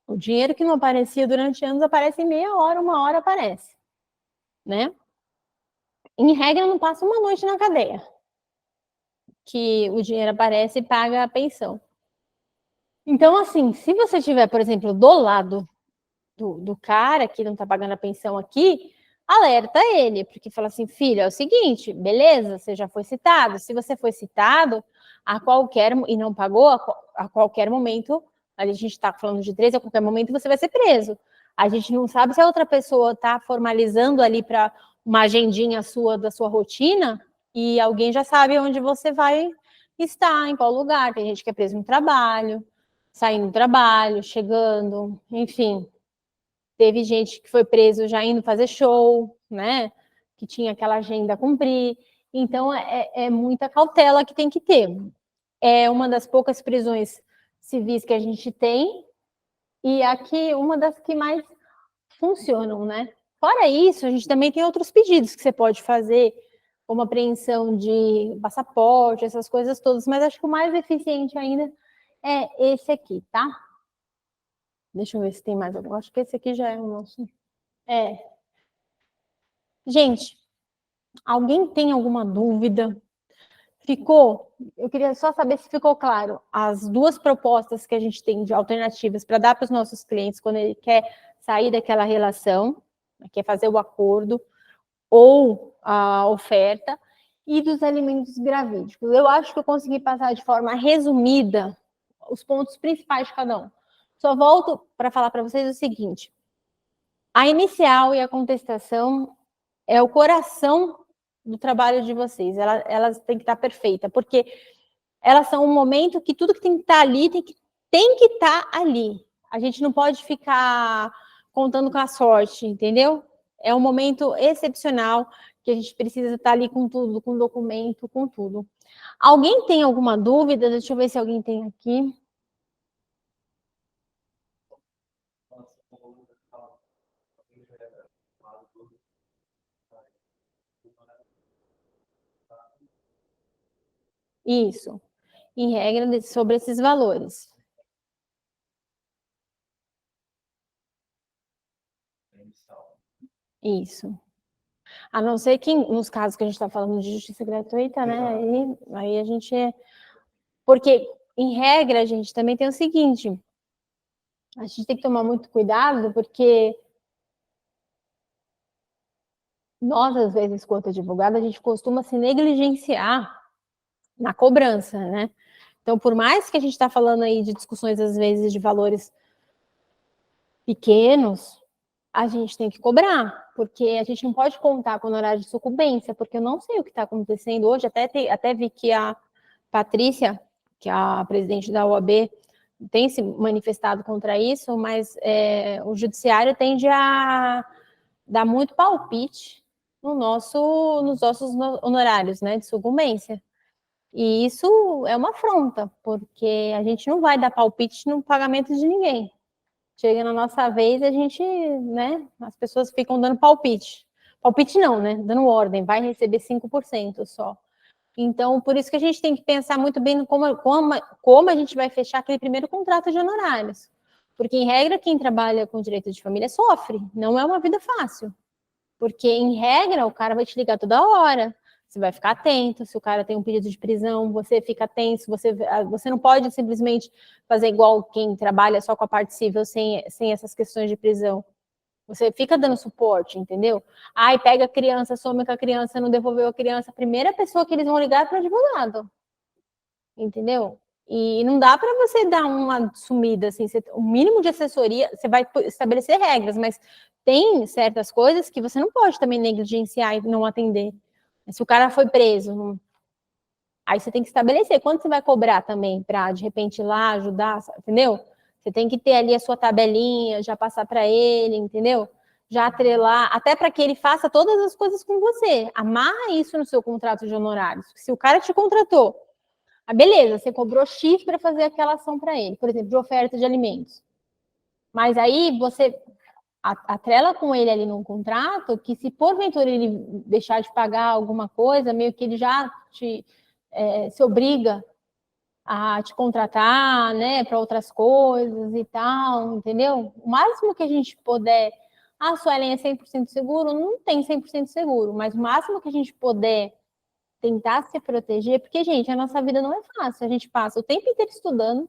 o dinheiro que não aparecia durante anos aparece em meia hora, uma hora aparece, né? Em regra, não passa uma noite na cadeia que o dinheiro aparece e paga a pensão. Então, assim, se você estiver, por exemplo, do lado do cara que não está pagando a pensão aqui, alerta ele, porque fala assim, filho, é o seguinte, beleza, você já foi citado, se você foi citado e não pagou, a qualquer momento, a gente está falando de 13, a qualquer momento você vai ser preso. A gente não sabe se a outra pessoa está formalizando ali para uma agendinha sua, da sua rotina, e alguém já sabe onde você vai estar, em qual lugar. Tem gente que é preso no trabalho, saindo do trabalho, chegando, enfim. Teve gente que foi preso já indo fazer show, né? Que tinha aquela agenda a cumprir. Então, é muita cautela que tem que ter. É uma das poucas prisões civis que a gente tem, e aqui uma das que mais funcionam, né? Fora isso, a gente também tem outros pedidos que você pode fazer, como apreensão de passaporte, essas coisas todas, mas acho que o mais eficiente ainda é esse aqui, tá? Deixa eu ver se tem mais algum. Acho que esse aqui já é o nosso. Gente, alguém tem alguma dúvida? Ficou? Eu queria só saber se ficou claro as duas propostas que a gente tem de alternativas para dar para os nossos clientes quando ele quer sair daquela relação, quer fazer o acordo ou a oferta, e dos alimentos gravídicos. Eu acho que eu consegui passar de forma resumida os pontos principais de cada um. Só volto para falar para vocês o seguinte: a inicial e a contestação é o coração do trabalho de vocês. Elas têm que estar perfeitas, porque elas são um momento que tudo que tem que estar ali tem que estar ali. A gente não pode ficar contando com a sorte, entendeu? É um momento excepcional que a gente precisa estar ali com tudo, com documento, com tudo. Alguém tem alguma dúvida? Deixa eu ver se alguém tem aqui. Isso. Em regra, sobre esses valores. Isso. A não ser que, nos casos que a gente está falando de justiça gratuita, né? Aí a gente. Porque, em regra, a gente também tem o seguinte: a gente tem que tomar muito cuidado, porque nós, às vezes, quanto advogado, a gente costuma se negligenciar na cobrança, né? Então, por mais que a gente está falando aí de discussões, às vezes, de valores pequenos, a gente tem que cobrar, porque a gente não pode contar com o horário de sucumbência, porque eu não sei o que está acontecendo hoje. Até vi que a Patrícia, que é a presidente da OAB, tem se manifestado contra isso, mas o judiciário tende a dar muito palpite nos nossos honorários, né, de sucumbência. E isso é uma afronta, porque a gente não vai dar palpite no pagamento de ninguém. Chega na nossa vez, a gente, né, as pessoas ficam dando palpite. Palpite não, né, dando ordem, vai receber 5% só. Então, por isso que a gente tem que pensar muito bem no como a gente vai fechar aquele primeiro contrato de honorários. Porque, em regra, quem trabalha com direito de família sofre, não é uma vida fácil. Porque, em regra, o cara vai te ligar toda hora, você vai ficar atento. Se o cara tem um pedido de prisão, você fica tenso, você não pode simplesmente fazer igual quem trabalha só com a parte civil sem essas questões de prisão. Você fica dando suporte, entendeu? Ai, pega a criança, some com a criança, não devolveu a criança. A primeira pessoa que eles vão ligar é para o advogado, entendeu? E não dá para você dar uma sumida, assim, o mínimo de assessoria, você vai estabelecer regras, mas tem certas coisas que você não pode também negligenciar e não atender. Se o cara foi preso, aí você tem que estabelecer quanto você vai cobrar também para, de repente, ir lá ajudar, entendeu? Você tem que ter ali a sua tabelinha, já passar para ele, entendeu? Já atrelar, até para que ele faça todas as coisas com você. Amarra isso no seu contrato de honorários. Se o cara te contratou, beleza, você cobrou X para fazer aquela ação para ele, por exemplo, de oferta de alimentos. Mas aí você atrela com ele ali num contrato que, se porventura ele deixar de pagar alguma coisa, meio que ele já se obriga a te contratar, né, para outras coisas e tal, entendeu? O máximo que a gente puder. Ah, Suelen, é 100% seguro? Não tem 100% seguro, mas o máximo que a gente puder tentar se proteger, porque, gente, a nossa vida não é fácil. A gente passa o tempo inteiro estudando,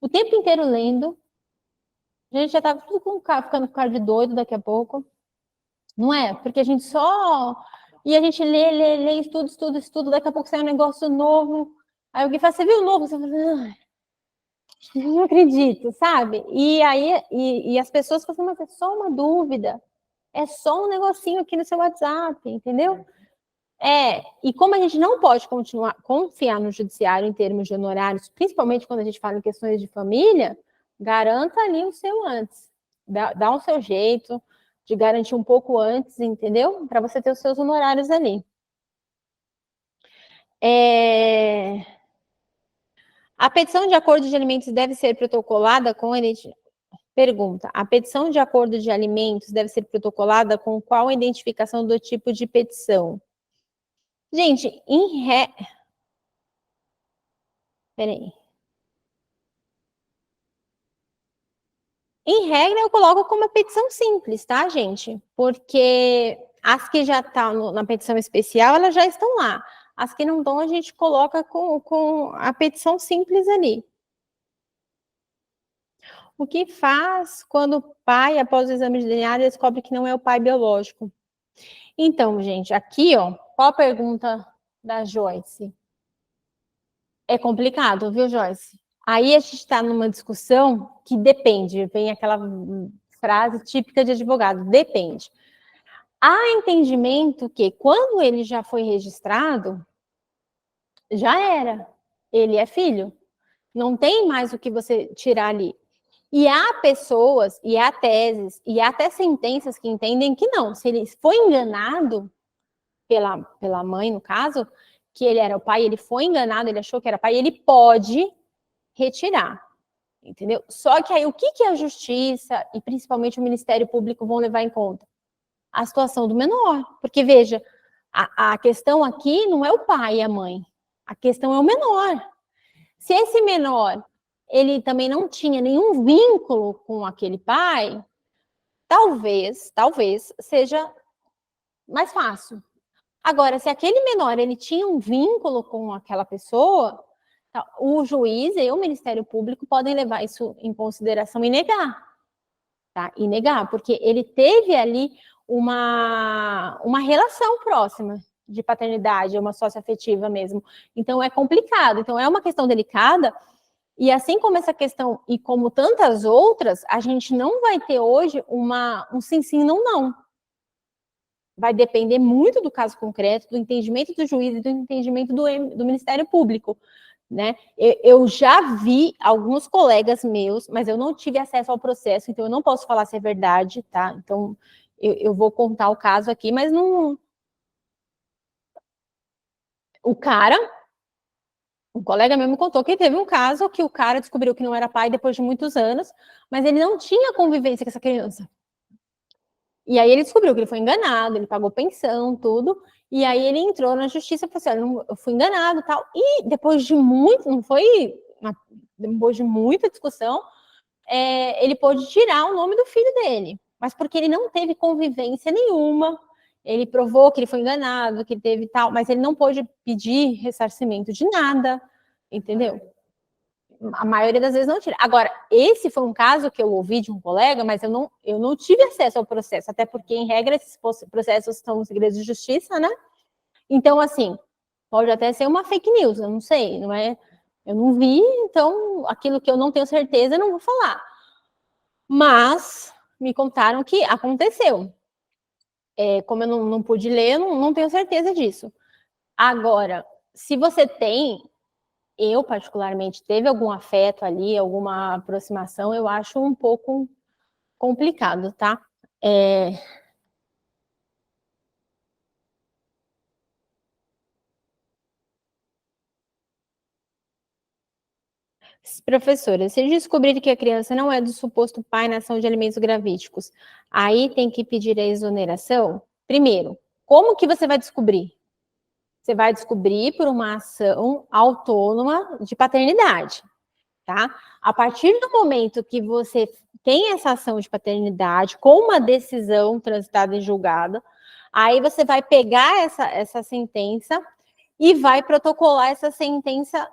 o tempo inteiro lendo. A gente já tá tudo ficando com cara de doido daqui a pouco. Não é? Porque a gente só. E a gente lê, estuda, daqui a pouco sai um negócio novo. Aí alguém fala, você viu o novo? Você fala, Não acredito, sabe? E aí, e as pessoas falam assim, mas é só uma dúvida, é só um negocinho aqui no seu WhatsApp, entendeu? E como a gente não pode continuar confiar no judiciário em termos de honorários, principalmente quando a gente fala em questões de família, garanta ali o seu antes. Dá o seu jeito de garantir um pouco antes, entendeu? Para você ter os seus honorários ali. A petição de acordo de alimentos deve ser protocolada com a identidade. Pergunta: a petição de acordo de alimentos deve ser protocolada com qual identificação do tipo de petição? Gente, Peraí. Em regra, eu coloco como uma petição simples, tá, gente? Porque as que já estão na petição especial, elas já estão lá. As que não estão, a gente coloca com a petição simples ali. O que faz quando o pai, após o exame de DNA, descobre que não é o pai biológico? Então, gente, aqui, ó, qual a pergunta da Joyce? É complicado, viu, Joyce? Aí a gente está numa discussão que depende, vem aquela frase típica de advogado, depende. Há entendimento que quando ele já foi registrado, já era. Ele é filho. Não tem mais o que você tirar ali. E há pessoas, e há teses, e há até sentenças que entendem que não. Se ele foi enganado pela mãe, no caso, que ele era o pai, ele foi enganado, ele achou que era pai, ele pode retirar. Entendeu? Só que aí o que a justiça e principalmente o Ministério Público vão levar em conta? A situação do menor. Porque, veja, a questão aqui não é o pai e a mãe. A questão é o menor. Se esse menor, ele também não tinha nenhum vínculo com aquele pai, talvez seja mais fácil. Agora, se aquele menor, ele tinha um vínculo com aquela pessoa, o juiz e o Ministério Público podem levar isso em consideração e negar. Tá? E negar, porque ele teve ali uma relação próxima de paternidade, uma socioafetiva mesmo. Então é complicado. Então é uma questão delicada. E assim como essa questão e como tantas outras, a gente não vai ter hoje um sim, sim, não, não. Vai depender muito do caso concreto, do entendimento do juiz e do entendimento do Ministério Público. Né? Eu já vi alguns colegas meus, mas eu não tive acesso ao processo, então eu não posso falar se é verdade, tá? Então eu vou contar o caso aqui, mas não. Um colega meu me contou que teve um caso que o cara descobriu que não era pai depois de muitos anos, mas ele não tinha convivência com essa criança. E aí ele descobriu que ele foi enganado, ele pagou pensão, tudo, e aí ele entrou na justiça e falou assim, eu fui enganado, tal. E depois de muito, não foi depois de muita discussão, ele pôde tirar o nome do filho dele, mas porque ele não teve convivência nenhuma, ele provou que ele foi enganado, que ele teve tal, mas ele não pôde pedir ressarcimento de nada, entendeu? A maioria das vezes não tira. Agora, esse foi um caso que eu ouvi de um colega, mas eu não tive acesso ao processo, até porque, em regra, esses processos são segredos de justiça, né? Então, assim, pode até ser uma fake news, eu não sei, não é? Eu não vi, então aquilo que eu não tenho certeza, eu não vou falar. Mas me contaram que aconteceu. Como eu não pude ler, eu não tenho certeza disso. Agora, se você tem, eu particularmente, teve algum afeto ali, alguma aproximação, eu acho um pouco complicado, tá? Professora, se descobrir que a criança não é do suposto pai na ação de alimentos gravídicos, aí tem que pedir a exoneração? Primeiro, como que você vai descobrir? Você vai descobrir por uma ação autônoma de paternidade, tá? A partir do momento que você tem essa ação de paternidade com uma decisão transitada em julgado, aí você vai pegar essa sentença e vai protocolar essa sentença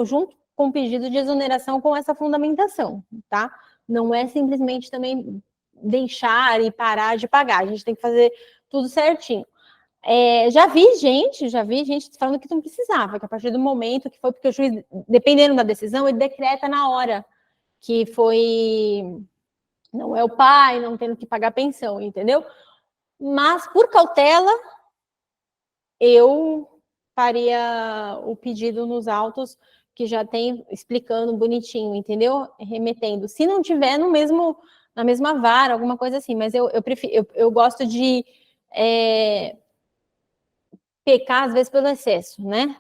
junto com o pedido de exoneração com essa fundamentação, tá? Não é simplesmente também deixar e parar de pagar, a gente tem que fazer tudo certinho. Já vi gente falando que não precisava, que a partir do momento que foi, porque o juiz, dependendo da decisão, ele decreta na hora que foi, não é o pai, não tendo que pagar pensão, entendeu? Mas, por cautela, eu faria o pedido nos autos que já tem explicando bonitinho, entendeu? Remetendo. Se não tiver na mesma vara, alguma coisa assim, mas eu gosto de pecar, às vezes, pelo excesso, né?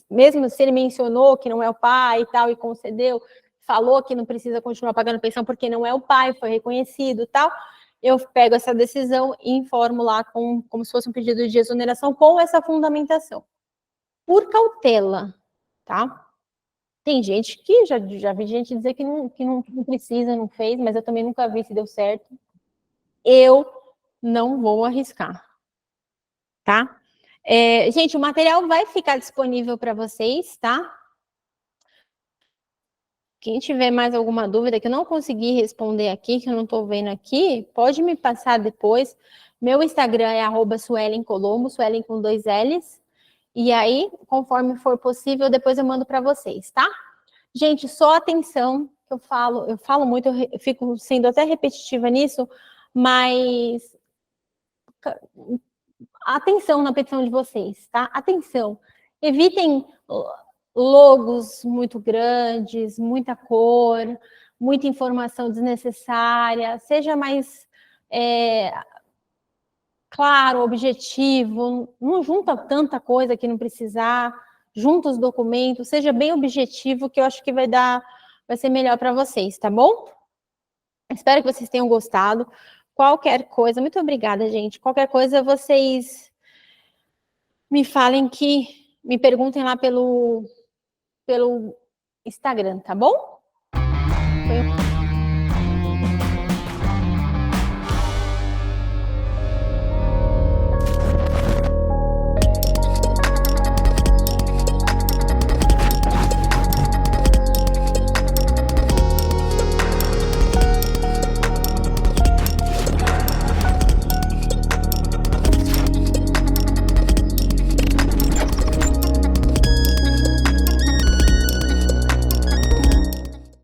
Mesmo se ele mencionou que não é o pai e tal, e concedeu, falou que não precisa continuar pagando pensão porque não é o pai, foi reconhecido e tal, eu pego essa decisão e informo lá como se fosse um pedido de exoneração com essa fundamentação. Por cautela, tá? Tem gente que, já vi gente dizer que não precisa, não fez, mas eu também nunca vi se deu certo. Eu não vou arriscar, tá? Gente, o material vai ficar disponível para vocês, tá? Quem tiver mais alguma dúvida que eu não consegui responder aqui, que eu não estou vendo aqui, pode me passar depois. Meu Instagram é @suelencolombo, Suelen com 2 L's. E aí, conforme for possível, depois eu mando para vocês, tá? Gente, só atenção, que eu falo muito, eu fico sendo até repetitiva nisso, mas atenção na petição de vocês, tá? Atenção. Evitem logos muito grandes, muita cor, muita informação desnecessária. Seja mais claro, objetivo. Não junta tanta coisa que não precisar. Junta os documentos. Seja bem objetivo, que eu acho que vai ser melhor para vocês, tá bom? Espero que vocês tenham gostado. Qualquer coisa, muito obrigada, gente. Qualquer coisa, vocês me falem me perguntem lá pelo Instagram, tá bom? Foi um